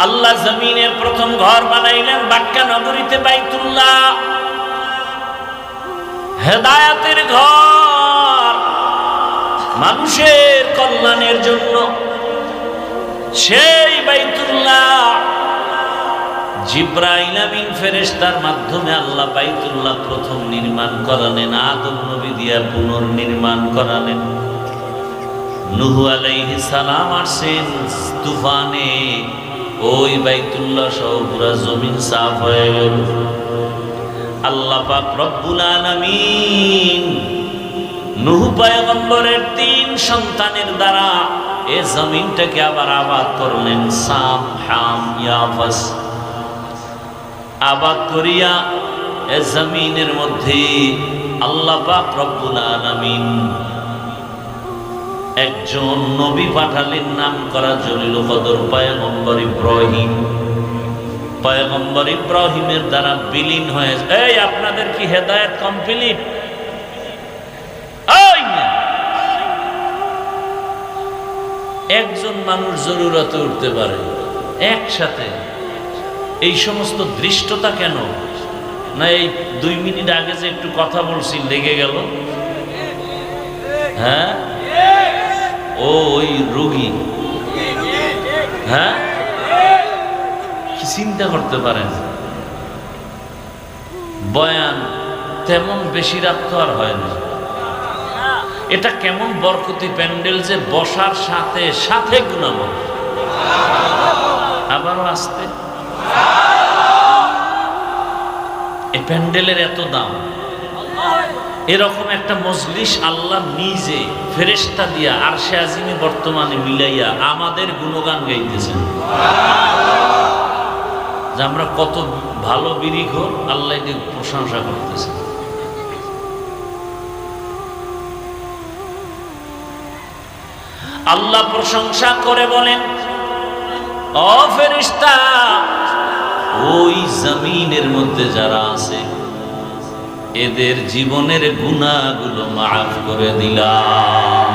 আল্লাহ জমিনের প্রথম ঘর বানাইলেন বাক্কা নগরীতে, বাইতুল্লাহ, হেদায়েতের ঘর, মানুষের কল্যাণের জন্য। সেই বাইতুল্লাহ জিবরাইল আমিন ফেরেশতার মাধ্যমে আল্লাহ বাইতুল্লাহ প্রথম নির্মাণ করালেন, আদম নবী দিয়া পুনর্নির্মাণ করালেন। নূহ আলাইহিস সালাম আসেন তুফানে, ওই বাইতুল্লাহ সহ পুরা জমিন সাফ হয়ে গেল। আল্লাহ পাক রব্বুল আলামিন নূহ পয়গম্বরের 3 সন্তানের দ্বারা এই জমিনটাকে আবার আবাদ করলেন। সাম, হাম, ইয়াফাস আবাদ করিয়া এই জমিনের মধ্যে আল্লাহ পাক রব্বুল আলামিন একজন নবী পাঠালেন, নাম করা জলিল কদর পয়গম্বর ইব্রাহিম। পয়গম্বর ইব্রাহিমের দ্বারা বিলীন হয়ে, এই আপনাদের কি হেদায়েত কমপ্লিট? একজন মানুষ জরুরতে উঠতে পারে একসাথে, এই সমস্ত দৃষ্টতা কেন? না এই 2 মিনিট আগে যে একটু কথা বলছি লেগে গেল। হ্যাঁ, ও ওই রোগী। হ্যাঁ, কি চিন্তা করতে পারেন? বয়ান তেমন বেশি রাত তো আর হয় না। এটা কেমন বরকতি প্যান্ডেল যে বসার সাথে সাথে গুনাহ, আবারও আসতে। এই প্যান্ডেলের এত দাম, এরকম একটা মজলিস আল্লাহ নিজে ফেরেশতা দিয়া আরশে আজিমে বর্তমানে মিলাইয়া আমাদের গুণগান গাইতেছেন যে আমরা কত ভালো বিরিখোর, আল্লাহকে প্রশংসা করতেছেন। আল্লাহ প্রশংসা করে বলেন, ও ফেরেশতা, ওই জমিনের মধ্যে যারা আছে এদের জীবনের গুনাহগুলো মাফ করে দিলাম।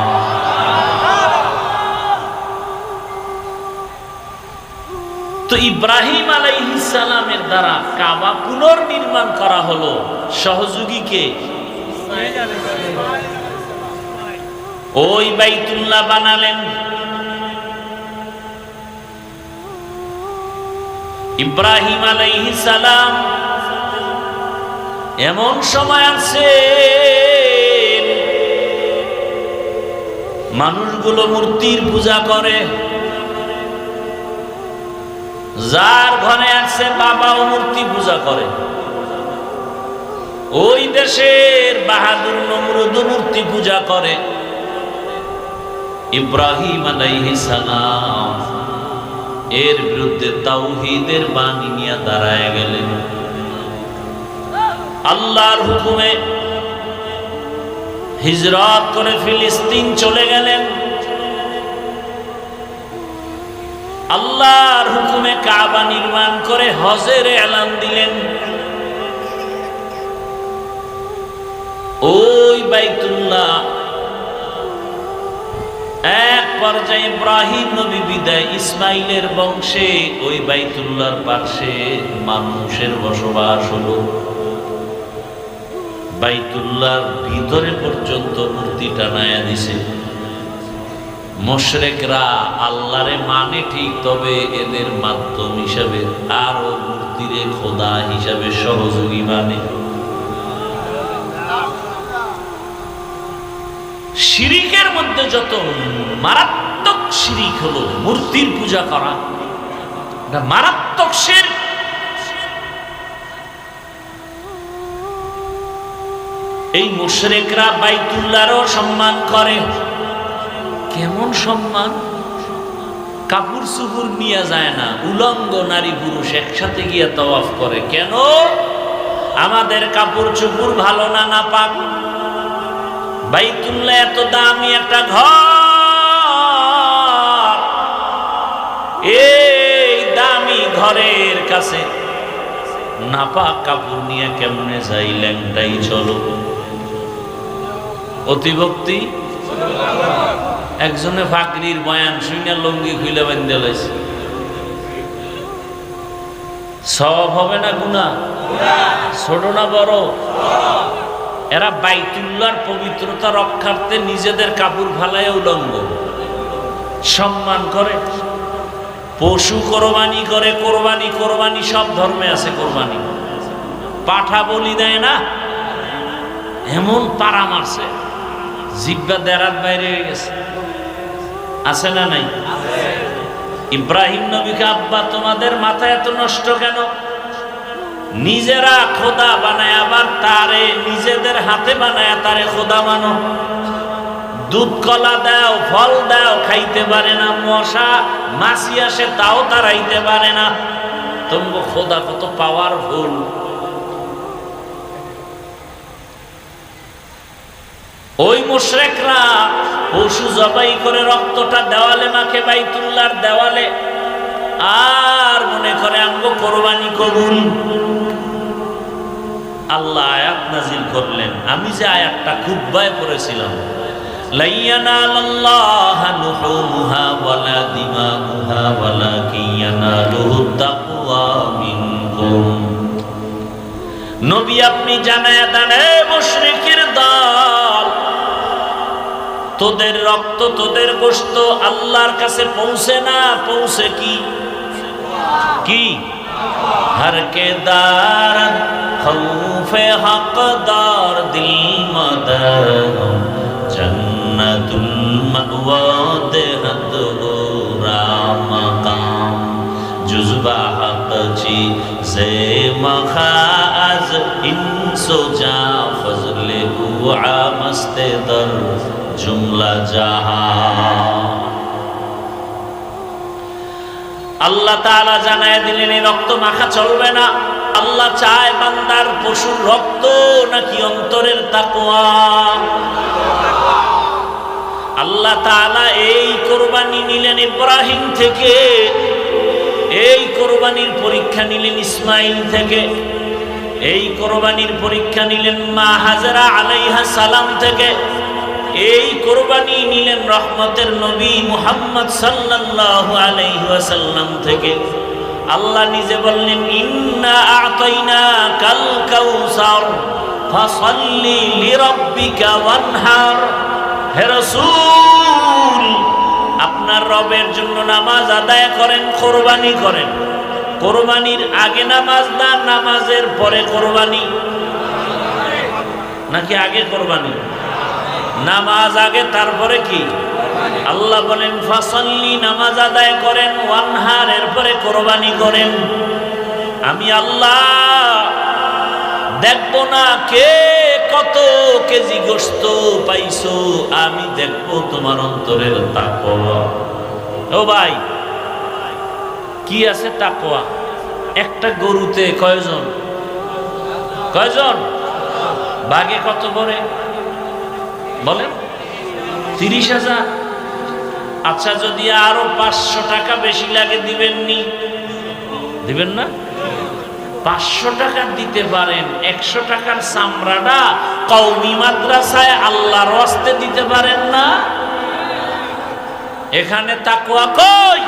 তো ইব্রাহিম আলাইহিস সালামের দ্বারা কাবা পুনর্নির্মাণ করা হলো, সহযোগীকে ওই বাইতুল্লাহ বানালেন। ইব্রাহিম আলাইহিস সালাম এমন সময় আছে মানুষগুলো মূর্তির পূজা করে, যার ঘরে আছে বাবাও মূর্তি পূজা করে। ওই দেশের বাহাদুর নমরুদ মূর্তি পূজা করে। ইব্রাহিম আলাইহিস সালাম এর বিরুদ্ধে তাওহীদের বাণী নিয়ে দাঁড়ায় গেলেন। আল্লাহর হুকুমে হিজরত করে ফিলিস্তিন চলে গেলেন। আল্লাহর হুকুমে কাবা নির্মাণ করে হজের এলান দিলেন। ওই বাইতুল্লাহ এক পর্যায়ে ইব্রাহিম নবী বিদায় ইসমাইলের বংশে ওই বাইতুল্লাহর পাশে মানুষের বসবাস হলো। বাইতুল্লাহর ভিতরে পর্যন্ত মূর্তি টানায়া দিছে। মুশরিকরা আল্লাহরে মানে ঠিক, তবে এদের মাধ্যম হিসাবে আরো মূর্তিরে খোদা হিসাবে সহযোগী মানে। শিরিকের মধ্যে যত মারাত্মক শিরিক হলো মূর্তির পূজা করা, মারাত্মক শিরক। এই মুশরিকরা বাইতুল্লাহরও সম্মান করে। কেমন সম্মান? কাপড় চুপুর নিয়ে যায় না, উলঙ্গ নারী পুরুষ একসাথে গিয়ে তাওয়াফ করে। কেন? আমাদের কাপড় চুপুর ভালো না, নাপাক। বাইতুল্লাহ এত দামি একটা ঘর, এই দামি ঘরের কাছে নাপাক কাপড় নিয়ে কেমনে যাই? ল্যাংটাই চলো। অতিভক্তি। একজনে ফাকরির বয়ান শুনে লুঙ্গি খুলে বেঁধে লাইছে। সওয়াব হবে না গুনাহ? ছোট না বড়? এরা বাইতুল্লাহর পবিত্রতা রক্ষার্থে নিজেদের কাপড় ফালায় উলঙ্গ সম্মান করে। পশু কোরবানি করে, কোরবানি সব ধর্মে আছে। কোরবানি পাঠা বলি দেয় না, এমন পাড়া মারছে জিব্বা দেরাত বাইরে হয়ে গেছে। আছে না নাই? ইব্রাহিম নবীকে, আব্বা তোমাদের মাথা এত নষ্ট কেন? নিজেরা খোদা বানায়, আবার তারে নিজেদের হাতে বানায় তারে খোদা মানো। দুধ কলা দাও, ফল দাও, খাইতে পারে না। মশা মাছি আসে, তাও তারাইতে পারে না। তোমার খোদা কত পাওয়ারফুল। ওই মুশরিকরা পশু জবাই করে রক্তটা দেওয়ালে মাখে, বাইতুল্লাহর দেওয়ালে, আর মনে করে আমগো কোরবানি কবুল। আল্লাহ আয়াত নাজিল করলেন। আমি যে আয়াতটা খুব ভয় পড়েছিলাম, লা ইয়ানালাল্লাহু লুহুমুহা ওয়ালা দিমাউহা ওয়ালাকিন ইয়ানালুহু তাকওয়া মিনকুম। নবী আপনি জানায়া দেন, এ মুশরিকের দল, তোদের রক্ত, তোদের গোশত আল্লাহর কাছে পৌঁছে না। পৌঁছে কি? কি? हर के दारन खौफे हकदार दिल मदर जन्नतुल मअवा देहत रामकाम जुज़बा हक़ची से मखाज इंसो जा फज़ले আমস্তে দর জুমলা জাহান। আল্লাহ তাআলা জানায় দিলেন এই রক্ত মাখা চলবে না। আল্লাহ চায় বান্দার পশুর রক্ত নাকি অন্তরের তাকওয়া। আল্লাহ তাআলা এই কোরবানি নিলেন ইব্রাহিম থেকে, এই কোরবানির পরীক্ষা নিলেন ইসমাইল থেকে, এই কোরবানির পরীক্ষা নিলেন মা হাজরা আলাইহা সালাম থেকে, এই কোরবানি নিলেন রহমতের নবী মুহাম্মদ সাল্লাল্লাহু আলাইহি ওয়াসাল্লাম থেকে। আল্লাহ নিজে বললেন ইন্না আ'তাইনাকাল কাউসার ফাসাল্লি লিরাব্বিকা ওয়ানহার। হে রাসূল, আপনার রবের জন্য নামাজ আদায় করেন, কোরবানি করেন। কোরবানির আগে নামাজ না নামাজের পরে কোরবানি? নাকি আগে কোরবানি? নামাজ আগে তারপরে কি? আল্লাহ বলেন ফাসাল্লি, নামাজ আদায় করেন, ওয়ানহার, এরপরে কোরবানি করেন। আমি আল্লাহ দেখবো না কে কত কেজি গোশত পাইছো, আমি দেখবো তোমার অন্তরের তাকওয়া। ও ভাই, কি আছে তাকওয়া? একটা গরুতে কয়জন? কয়জন? বাঘে কত পড়ে বলেন? 30,000। আচ্ছা, যদি আরো 500 টাকা বেশি লাগে দিবেন নি? দিবেন না? 500 টাকা দিতে পারেন, 100 টাকার চামড়াটা কওমি মাদ্রাসায় আল্লাহর ওয়াস্তে দিতে পারেন না? এখানে তাকওয়া কই?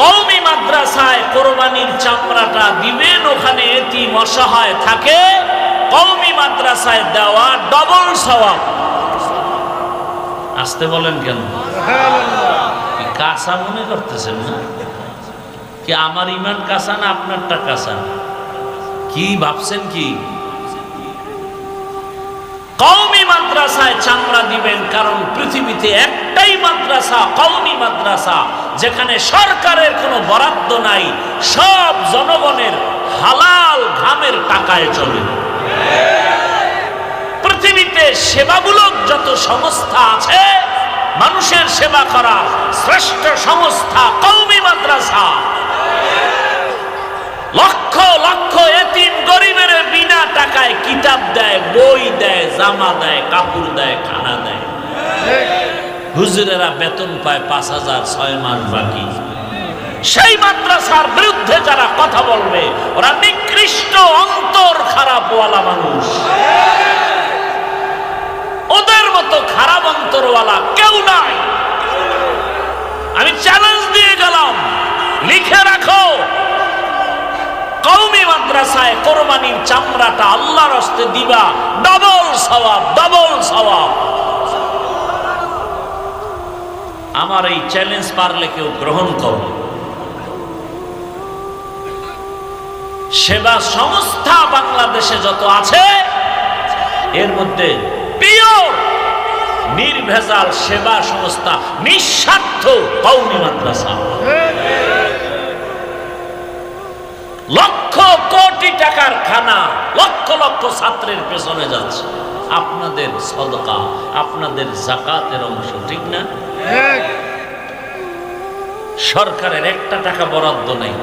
কওমি মাদ্রাসায় কোরবানির চামড়াটা দিবেন, ওখানে এতিম অসহায় থাকে, কওমি মাদ্রাসায় দেওয়া ডবল সওয়াব। আসতে বলেন কেন? কি কাঁচা মনে করতেছেন না? কি আমার ইমান কাঁচা না আপনারটা কাঁচা? কি ভাবছেন? কি কওমি মাদ্রাসায় চামড়া দিবেন? কারণ পৃথিবীতে একটাই মাদ্রাসা, কওমি মাদ্রাসা, যেখানে সরকারের কোনো বরাদ্দ নাই, সব জনগণের হালাল ঘামের টাকায় চলে। পৃথিবীতে সেবামূলক যত সংস্থা আছে, মানুষের সেবা করা শ্রেষ্ঠ সংস্থা কওমি মাদ্রাসা। লক্ষ লক্ষ এতিম গরিবের বিনা টাকায় কিতাব দেয়, বই দেয়, জামা দেয়, কাপড় দেয়, খানা দেয়। হুজুরেরা বেতন পায় 5,000, 6 মাস বাকি। সেই মাদ্রাসার বিরুদ্ধে যারা কথা বলবে, ওরা নিকৃষ্ট অন্তর খারাপওয়ালা মানুষ। ওদের মতো খারাপ অন্তরওয়ালা কেউ নাই। আমি চ্যালেঞ্জ দিয়ে গেলাম, লিখে রাখো, কওমি মাদ্রাসায় কোরবানির চামড়াটা আল্লাহর রাস্তে দিবা, ডবল সওয়াব, ডবল সওয়াব। আমার এই চ্যালেঞ্জ পারলে কেউ গ্রহণ করো। সেবা সংস্থা বাংলাদেশে যত আছে, এর মধ্যে পিওর নির্ভেজাল সেবা সংস্থা, নিঃস্বার্থ কওমি মাদ্রাসা। লক্ষ কোটি টাকার খানা লক্ষ লক্ষ ছাত্রের পেছনে যাচ্ছে। আপনাদের সদকা, আপনাদের যাকাতের অংশ, ঠিক না? সরকারের 1 টাকা বরাদ্দ নেই।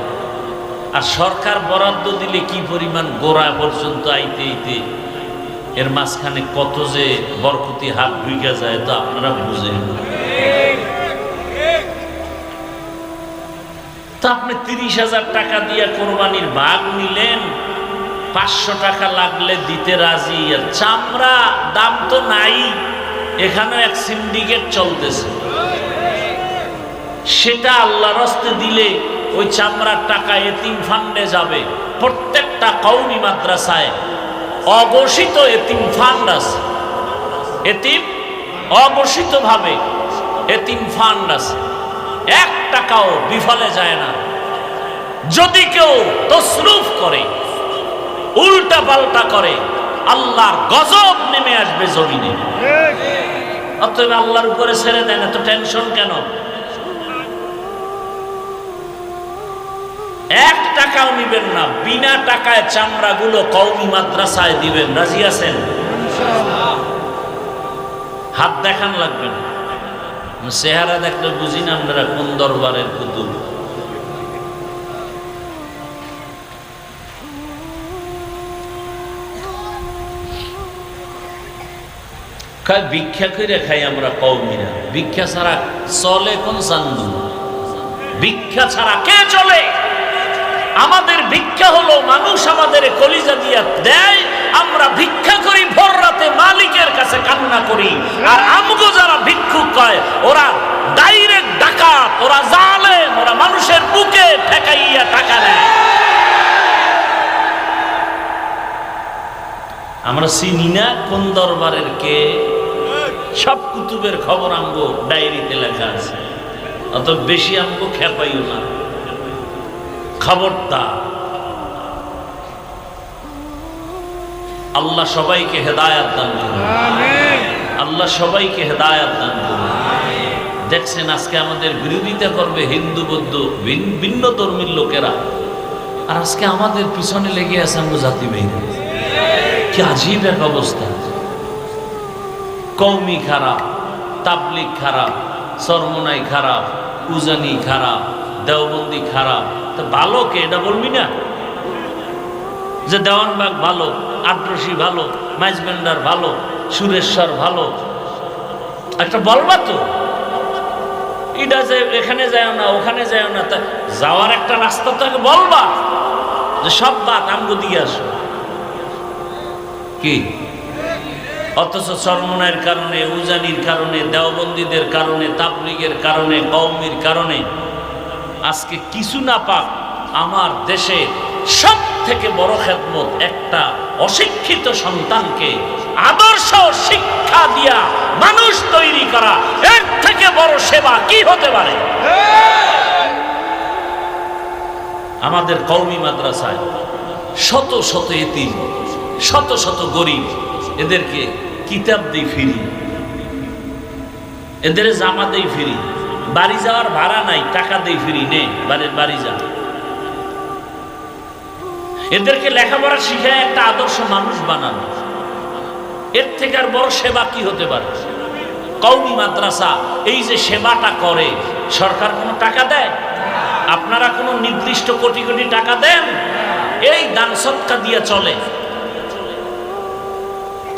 আর সরকার বরাদ্দ দিলে কি পরিমাণ গোড়া পর্যন্ত আইতে আইতে এর মাঝখানে কত যে বরকতি হাত ঢুকে যায়, তো আপনারা বুঝেন। তো আপনি 30,000 টাকা দিয়ে কোরবানির ভাগ নিলেন, 500 টাকা লাগলে দিতে রাজি। আর চামড়া দাম তো নাই, এখানে এক সিন্ডিকেট চলতেছে। সেটা আল্লাহর রাস্তে দিলে ওই চামড়ার টাকা এতিম ফান্ডে যাবে। প্রত্যেকটা কওমি মাদ্রাসায় অঘোষিত এতিম ফান্ড আছে, এতিম অঘোষিত ভাবে এতিম ফান্ড আছে। 1 টাকাও বিফলে যায় না। যদি কেউ তসরুফ করে, উল্টা পাল্টা করে, আল্লাহর গজব নেমে আসবে জমিনে। অতএব আল্লাহর উপরে ছেড়ে দেন, এত টেনশন কেন? 1 টাকাও নিবেন না, বিনা টাকায় চামড়াগুলো কওমি মাদ্রাসায় দিবেন। রাজি আছেন? হাত দেখান লাগবে না, চেহারা দেখলে বুঝি না আপনারা কোন দরবারের কুতুব। ভিক্ষা করে খাই আমরা কওমিরা, ভিক্ষা ছাড়া চলে কোন চান্দু? ভিক্ষা ছাড়া কে চলে? আমাদের ভিক্ষা হলো মানুষ আমাদের কলিজা দিয়া দেয়, আমরা ভিক্ষা করি ভোর রাতে মালিকের কাছে কান্না করি। আর আমগো যারা ভিক্ষুক কয় ওরা ডাইরেক্ট ডাকাত, ওরা জালেম, ওরা মানুষের বুকে ঠেকাইয়া টাকা নেয়। আমরা চিনি না কোন দরবারের কে। সব কুতুবের খবর আমগো ডায়েরিতে লেখা আছে, অত বেশি আমগো খেপাইও না, খবরদার। আল্লাহ সবাইকে হেদায়াত দান করুন, আল্লাহ সবাইকে হেদায়াত দান করুন। দেখছেন আজকে আমাদের বিরোধিতা করবে হিন্দু বৌদ্ধ ভিন্ন ধর্মীর লোকেরা, আর আজকে আমাদের পিছনে লেগে আছে আমগো জাতি ভাইরা। কি আজীব এক অবস্থা। কওমি খারাপ, তাবলিগ খারাপ, চরমনাই খারাপ, উজানি খারাপ, দেওবন্দি খারাপ, তো ভালো কে এটা বলবি না? যে দেওয়ানবাগ ভালো, আটরশি ভালো, মাইজবেন্ডার ভালো, সুরেশ্বর ভালো, একটা বলবা তো। এটা যে এখানে যায় না ওখানে যায় না, তা যাওয়ার একটা রাস্তা তো বলবা, যে সব বাদ আমগো দিয়ে আসো কি। অথচ চরমনাইয়ের কারণে, উজানির কারণে, দেওবন্দীদের কারণে, তাবলিগের কারণে, কওমির কারণে আজকে কিছু না পাক আমার দেশে সব থেকে বড় খেদমত একটা অশিক্ষিত সন্তানকে আদর্শ শিক্ষা দিয়া মানুষ তৈরি করা, এর থেকে বড় সেবা কি হতে পারে? আমাদের কওমি মাদ্রাসায় শত শত এতিম, শত শত গরিব, এদেরকে কিতাব দেই ফ্রি, এদের জামা দেই ফ্রি, বাড়ি যাওয়ার ভাড়া নাই, টাকা দেই ফ্রি, নে বাড়ি যা। এদেরকে লেখাপড়া শিখায় একটা আদর্শ মানুষ বানানো, এর থেকে আর বড় সেবা কি হতে পারে? কওমি মাদ্রাসা এই যে সেবাটা করে, সরকার কোনো টাকা দেয়? আপনারা কোনো নির্দিষ্ট কোটি কোটি টাকা দেন? এই দান সদকা দিয়ে চলে।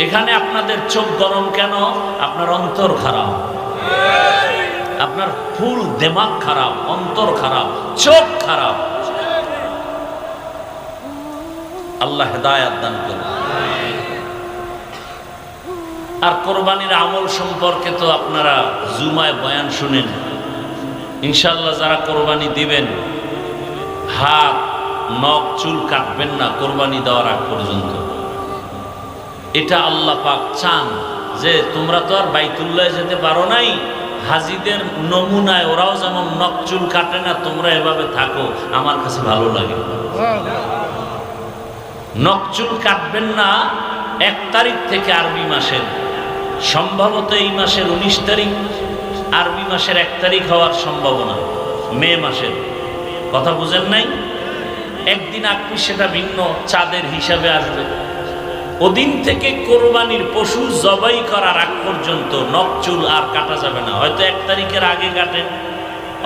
এখানে আপনাদের চোখ গরম কেন? আপনার অন্তর খারাপ, আপনার ফুল দেমাগ খারাপ, অন্তর খারাপ, চোখ খারাপ। আল্লাহ হেদায়াত দান করুন। আর কোরবানির আমল সম্পর্কে তো আপনারা জুমায় বয়ান শুনেন। ইনশাআল্লাহ যারা কোরবানি দিবেন, হাত নখ চুল কাটবেন না কোরবানি দেওয়ার আগ পর্যন্ত। এটা আল্লাহ পাক চান যে তোমরা তো আর বাইতুল্লাহ যেতে পারো নাই, হাজিদের নমুনায় ওরাও যেমন নখ চুল কাটে না, তোমরা এভাবে থাকো, আমার কাছে ভালো লাগে। নখ চুল কাটবেন না 1 তারিখ থেকে আরবি মাসের, সম্ভবত এই মাসের 19 তারিখ, আরবি মাসের 1 তারিখ হওয়ার সম্ভাবনা, মে মাসের। কথা বুঝেন নাই? একদিন আপনি সেটা ভিন্ন চাঁদের হিসাবে আসবে। ওদিন থেকে কোরবানির পশু জবাই করার আগ পর্যন্ত নখ চুল আর কাটা যাবে না। হয়তো 1 তারিখের আগে কাটেন,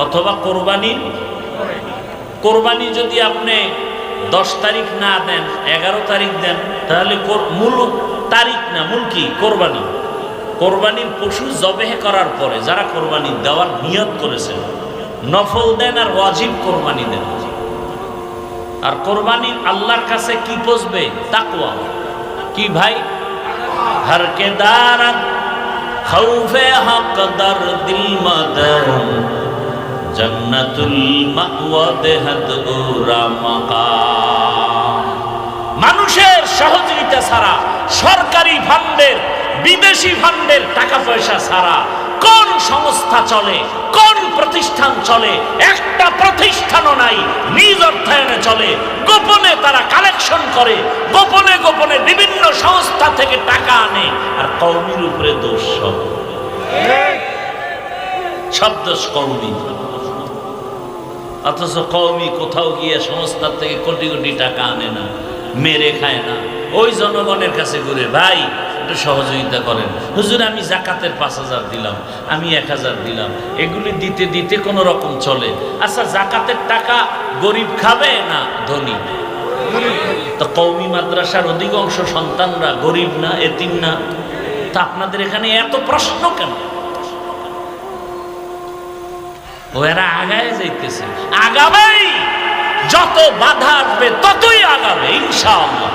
অথবা কোরবানি যদি আপনি 10 তারিখ না দেন, 11 তারিখ দেন, তাহলে মূল তারিখ না, মূল কি? কোরবানির পশু জবেহ করার পরে যারা কোরবানি দেওয়ার নিয়ত করেছেন, নফল দেন আর ওয়াজিব কোরবানি দেন। আর কোরবানি আল্লাহর কাছে কি পৌঁছবে? তাকওয়া। কি ভাই? হর কে দারত খৌফে হক দর দিল মদর জান্নাতুল মাওয়া দেহত উরা মাকাম। মানুষের সহযোগিতা ছাড়া, সরকারি ফান্ডের, বিদেশি ফান্ডের টাকা পয়সা ছাড়া কোন সংস্থা চলে, কোন প্রতিষ্ঠান চলে? একটা প্রতিষ্ঠানও নাই। নিজ অর্থায়নে চলে, গোপনে তারা কালেকশন করে, গোপনে গোপনে বিভিন্ন সংস্থা থেকে টাকা আনে, আর কওমির উপরে দোষ সব দোষ কওমি। অথচ কওমি কোথাও গিয়ে সংস্থার থেকে কোটি কোটি টাকা আনে না, মেরে খায় না, ওই জনগণের কাছে ঘুরে, ভাই একটু সহযোগিতা করেন, হুজুর আমি জাকাতের 5,000 দিলাম, আমি 1,000 দিলাম, এগুলি দিতে দিতে কোনো রকম চলে। আচ্ছা জাকাতের টাকা গরিব খাবে না ধনী? তো কওমি মাদ্রাসার অধিকাংশ সন্তানরা গরিব না, এতিম না? তা আপনাদের এখানে এত প্রশ্ন কেন? ওরা আগায় যাইতেছে, আগাবেই, যত বাধা আসবে ততই আগাবে ইনশাআল্লাহ।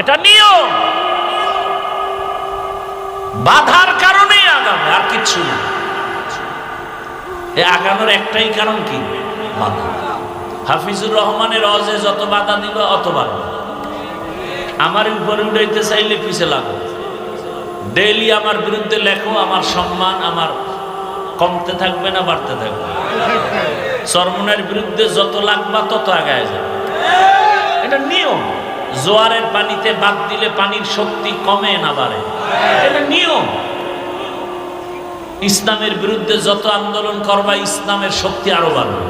এটা নিয়ম, বাধার কারণেই আগাবে, আর কিচ্ছু না। এই আগানোর একটাই কারণ কি? বাধা। হাফিজুর রহমানের ওয়াজে যত বাধা দিবে অত বাড়বে। আমার উপরে উঠাইতে চাইলে পিছে লাগো, ডেইলি আমার বিরুদ্ধে লেখো, আমার সম্মান আমার কমতে থাকবে না বাড়তে থাকবে। চরমনের বিরুদ্ধে যত লাগবা তত আগায় যাবে, এটা নিয়ম। জোয়ারের পানিতে বাদ দিলে পানির শক্তি কমে না বাড়ে, এটা নিয়ম। ইসলামের বিরুদ্ধে যত আন্দোলন করবা ইসলামের শক্তি আরো বাড়বে।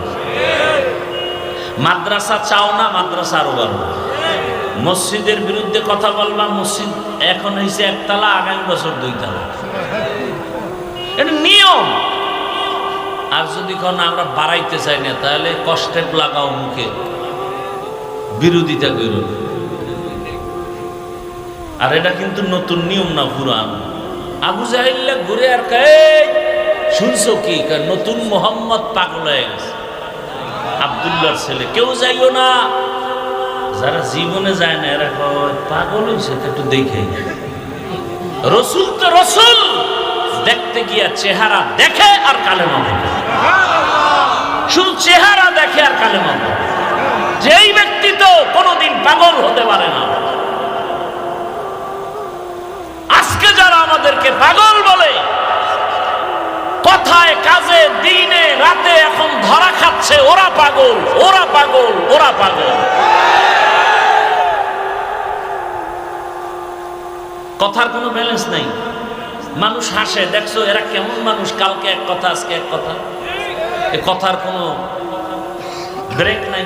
মাদ্রাসা চাও না, মাদ্রাসা আরো বাড়বে। মসজিদের বিরুদ্ধে কথা বলবা, মসজিদ এখন হয়েছে 1 তলা, আগামী বছর 2 তলা, এটা নিয়ম। আর যদি কোনো আমরা বাড়াইতে চাই না, তাহলে কষ্টের লাগাও মুখে, বিরোধিতা করো। আর এটা কিন্তু নতুন নিয়ম না, পুরান। আবু জাহিল্লা ঘুরে আর শুনছো কি, নতুন মোহাম্মদ পাগল হয়ে গেছে, আব্দুল্লাহর ছেলে। কেউ যাইও না, যারা জীবনে যায় না এরা পাগল হয়েছে, একটু দেখে। রসুল তো রসুল, দেখতে গিয়া চেহারা দেখে আর কালেমা দেখে, শুধু চেহারা দেখে আর কালেমা দেখে। যেই ব্যক্তি তো কোনোদিন পাগল হতে পারে না। আজকে যারা আমাদেরকে পাগল বলে, কথায় কাজে দিনে রাতে এখন ধরা খাচ্ছে, ওরা পাগল, ওরা পাগল, ওরা পাগল। কথার কোনো ব্যালেন্স নাই। মানুষ হাসে, দেখছো এরা কেমন মানুষ, কালকে এক কথা আজকে এক কথা, এ কথার কোনো ব্রেক নাই,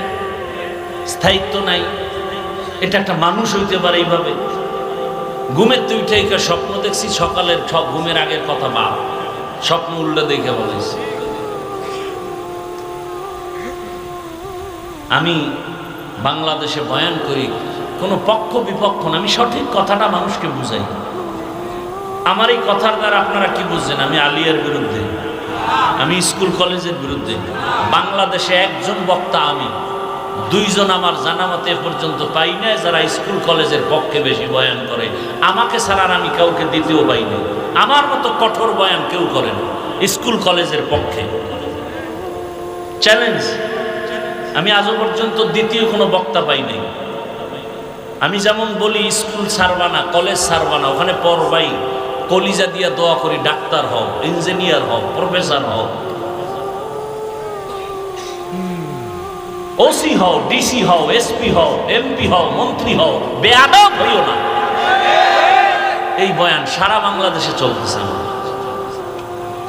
স্থায়িত্ব নাই। এটা একটা মানুষ হইতে পারে এইভাবে? ঘুমের তুই থেকে স্বপ্ন দেখছি, সকালের ঘুমের আগের কথা বাপ, স্বপ্ন উল্টা দেখে বলেছি। আমি বাংলাদেশে বয়ান করি, কোনো পক্ষ বিপক্ষ না, আমি সঠিক কথাটা মানুষকে বুঝাই। আমার এই কথার দ্বারা আপনারা কি বুঝছেন? আমি আলিয়ার বিরুদ্ধে, আমি স্কুল কলেজের বিরুদ্ধে। বাংলাদেশে একজন বক্তা আমি, 2 জন আমার জানা মতে এ পর্যন্ত পাই না যারা স্কুল কলেজের পক্ষে বেশি বয়ান করে। আমাকে ছাড়া আর আমি কাউকে দ্বিতীয় পাইনি। আমার মতো কঠোর বয়ান কেউ করে না স্কুল কলেজের পক্ষে। চ্যালেঞ্জ, আমি আজও পর্যন্ত দ্বিতীয় কোনো বক্তা পাই নাই। আমি যেমন বলি স্কুল ছাড়বা না, কলেজ ছাড়বা না, ওখানে পড়বাই, কলিজা দিয়া দোয়া করি ডাক্তার হও, ইঞ্জিনিয়ার হও, প্রফেসর হও, ওসি হও, ডিসি হও, এসপি হও, এমপি হও, মন্ত্রী হও, বেয়াদব হইও না। এই বয়ান সারা বাংলাদেশে চলতেছে,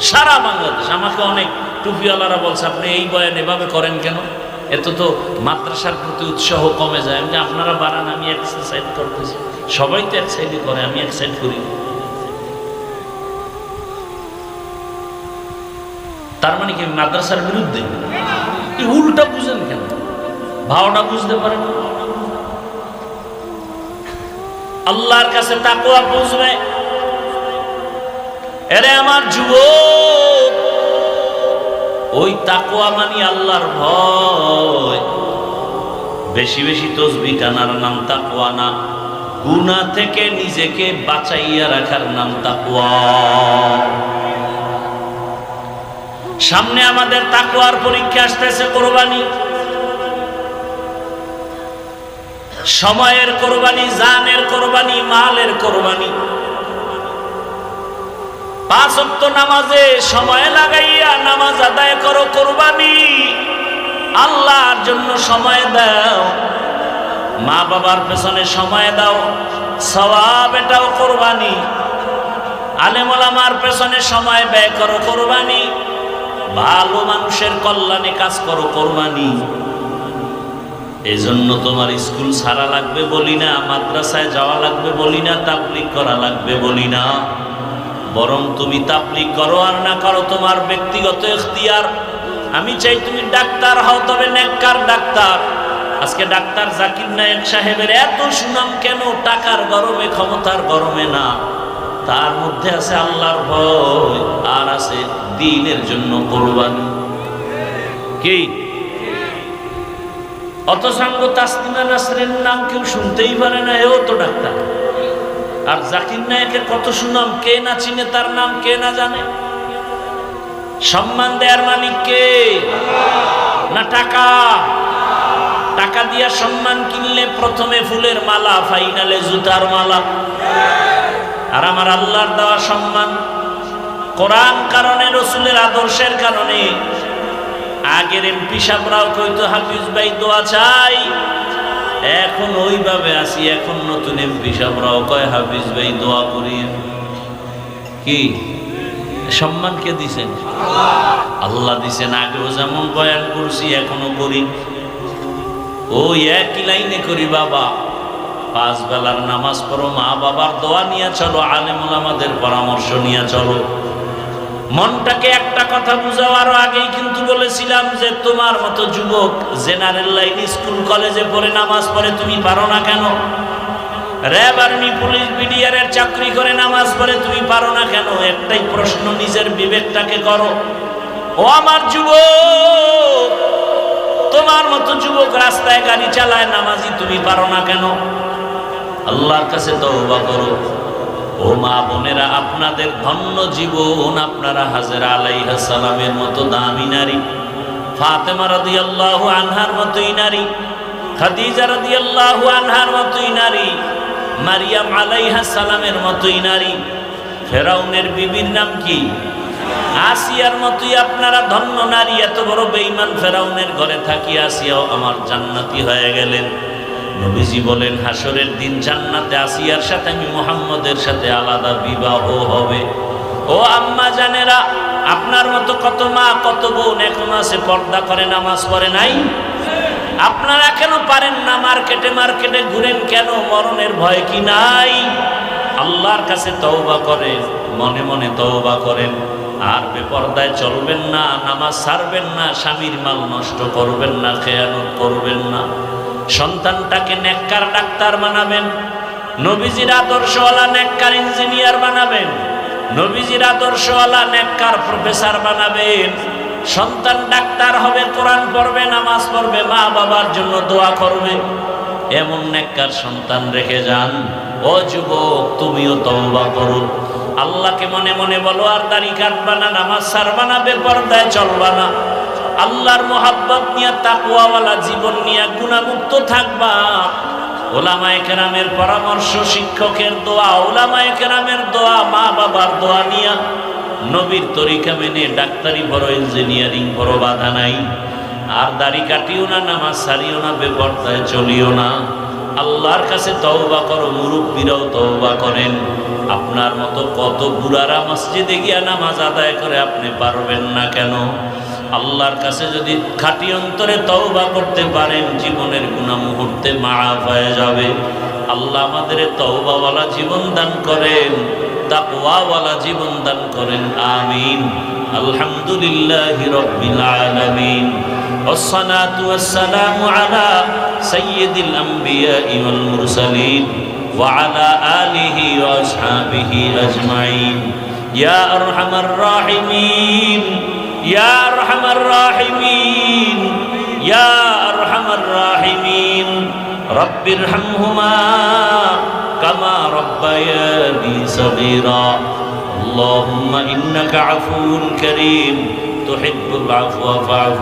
সারা বাংলাদেশ। আমাকে অনেক টুপিওয়ালারা বলছে আপনি এই বয়ান এভাবে করেন কেন, এত তো মাদ্রাসার প্রতি উৎসাহ কমে যায়। আমি আপনারা বাড়ান, আমি এক সাইড করতেছি, সবাই তো এক সাইডে করে, আমি এক সাইড করি। তার মানে কি মাদ্রাসার বিরুদ্ধে? উল্টা বুঝেন কেন, ভাওটা বুঝতে পারেন। আল্লাহর কাছে তাকওয়া বুঝবে। এরে আমার যুবক, ওই তাকওয়া মানে আল্লাহর ভয়। বেশি বেশি তসবিহ টানার নাম তাকওয়া না, গুনাহ থেকে নিজেকে বাঁচাইয়া রাখার নাম তাকওয়া। সামনে আমাদের তাকওয়ার পরীক্ষা আসতেছে, কোরবানি, সময়ের কোরবানি, জানের কোরবানি, মালের কোরবানি। 5 ওয়াক্ত নামাজে সময় লাগাইয়া নামাজ আদায় করো, কোরবানি। আল্লাহর জন্য সময় দাও, মা বাবার পেছনে সময় দাও, সওয়াব, এটাও কোরবানি। আলেম ওলামার পেছনে সময় ব্যয় করো, কোরবানি। ভালো মানুষের কল্যাণে কাজ করো, কোরবানি। এজন্য তোমার স্কুল ছাড়া লাগবে বলি না, মাদ্রাসায় যাওয়া লাগবে বলি না, তাবলীগ করা লাগবে বলি না। বরং তুমি তাবলীগ করো আর না করো তোমার ব্যক্তিগত ইখতিয়ার। আমি চাই তুমি ডাক্তার হও, তবে নেককার ডাক্তার। আজকে ডাক্তার জাকির নায়েক সাহেবের এত সুনাম কেন? টাকার গরমে, ক্ষমতার গরমে না, তার মধ্যে আছে আল্লাহর ভয় আর আছে দ্বীনের জন্য কোরবানি। কি অত সাঙ্গ তাসলিমা নাসরিনের নাম কেউ শুনতেই পারে না, এও তো ডাক্তার। আর জাকির নায়েকের কত সুনাম, কে না চিনে তার নাম, কে না জানে? সম্মান দেয়ার মালিক কে? না টাকা? টাকা দিয়া সম্মান কিনলে প্রথমে ফুলের মালা, ফাইনালে জুতার মালা। আর আমার আল্লাহর দেওয়া সম্মান কোরআন কারণে, রসুলের আদর্শের কারণে। আগের এমপি সাহেবরাও কইতো হাফিজ ভাই দোয়া চাই, এখন ওইভাবে আসি। এখন নতুন এমপি সাহেবরাও কয় হাফিজ ভাই দোয়া করিয়ে। কি সম্মান কে দিছেন? আল্লাহ দিছেন। আগেও যেমন বয়ান করছি এখনো করি, ওই একই লাইনে করি। বাবা 5 বেলার নামাজ পড়ো, মা বাবার দোয়া নিয়ে চলো, আলেম ওলামাদের পরামর্শ নিয়ে চলো। মনটাকে একটা কথা বুঝাও। আরো আগেই কিন্তু বলেছিলাম যে তোমার মতো যুবক জেনারেল লাইন, স্কুল কলেজে পড়ে নামাজ পড়ে, তুমি পারো না কেন? র্যাব, আর্মি, পুলিশ, বিডিআরের চাকরি করে নামাজ পড়ে, তুমি পারো না কেন? একটাই প্রশ্ন, নিজের বিবেকটাকে করো। ও আমার যুবক, তোমার মতো যুবক রাস্তায় গাড়ি চালায়, নামাজি, তুমি পারো না কেন? আল্লাহর কাছে তওবা করো। ও মা বোনেরা, আপনাদের ধন্য জীবন। আপনারা হাজেরা আলাইহিস সালামের মতো দামি নারী, ফাতেমা রাদিয়াল্লাহু আনহার মতোই নারী, খাদিজা রাদিয়াল্লাহু আনহার মতোই নারী, মারিয়াম আলাইহিস সালামের মতোই নারী, ফেরাউনের বিবির নাম কি? আসিয়ার মতোই আপনারা ধন্য নারী। এত বড় বেঈমান ফেরাউনের ঘরে থাকি আসিয়াও আমার জান্নাতি হয়ে গেলেন। নবীজি বলেন হাসরের দিন জান্নাতে আসিয়ার সাথে আমি মুহাম্মদের সাথে আলাদা বিবাহ হবে। ও আম্মা জানেরা, আপনার মতো কত মা, কত বোন এখনো আছে পর্দা করে, নামাজ পড়ে নাই। আপনারা কেন পারেন না? মার্কেটে মার্কেটে ঘুরেন কেন? মরণের ভয় কি নাই? আল্লাহর কাছে তওবা করেন, মনে মনে তওবা করেন। আর বেপরদায় চলবেন না, নামাজ ছাড়বেন না, স্বামীর মাল নষ্ট করবেন না, খেয়ানত করবেন না। সন্তানটাকে নেককার ডাক্তার বানাবেন, নবীজির আদর্শওয়ালা নেককার ইঞ্জিনিয়ার বানাবেন, নবীজির আদর্শওয়ালা নেককার প্রফেসর বানাবেন। সন্তান ডাক্তার হবে, কোরআন পড়বে, নামাজ পড়বে, মা বাবার জন্য দোয়া করবে। এমন নেককার সন্তান রেখে যান। ও যুবক, তুমিও তওবা করো, আল্লাহকে মনে মনে বলো। আর দাড়ি কাটবা না, নামাজ ছাড়বা না, বেপরদায় চলবা না। আল্লাহর মোহাব্বত নিয়ে, তাকওয়াওয়ালা জীবন নিয়ে গুনাহমুক্ত থাকবা। ওলামায়ে কেরামের পরামর্শ, শিক্ষকের দোয়া, ওলামায়ে কেরামের দোয়া, মা বাবার দোয়া নিয়ে নবীর তরিকা মেনে ডাক্তারি পড়ো, ইঞ্জিনিয়ারিং পড়ো, বাধা নাই। আর দাড়ি কাটিও না, নামাজ ছাড়িও না, বেপরদায় চলিও না। আল্লাহর কাছে তওবা করো। মুরব্বীরাও তওবা করেন। আপনার মতো কত বুড়ারা মসজিদে গিয়া নামাজ আদায় করে, আপনি পারবেন না কেন? আল্লাহর কাছে যদি খাঁটি অন্তরে তওবা করতে পারেন, জীবনের গুনাহ মুহূর্তে মাফ হয়ে যাবে। আল্লাহ আমাদের তওবাওয়ালা জীবন দান করেন, তাকওয়াওয়ালা জীবন দান করেন। আমিন। আলহামদুলিল্লাহি রাব্বিল আলামিন। والصلاة والسلام على سيد الأنبياء والمرسلين وعلى آله وأصحابه أجمعين. يا أرحم الراحمين، يا أرحم الراحمين، يا أرحم الراحمين. رب ارحمهما كما ربياني صغيرا. اللهم إنك عفو كريم تحب العفو فاعف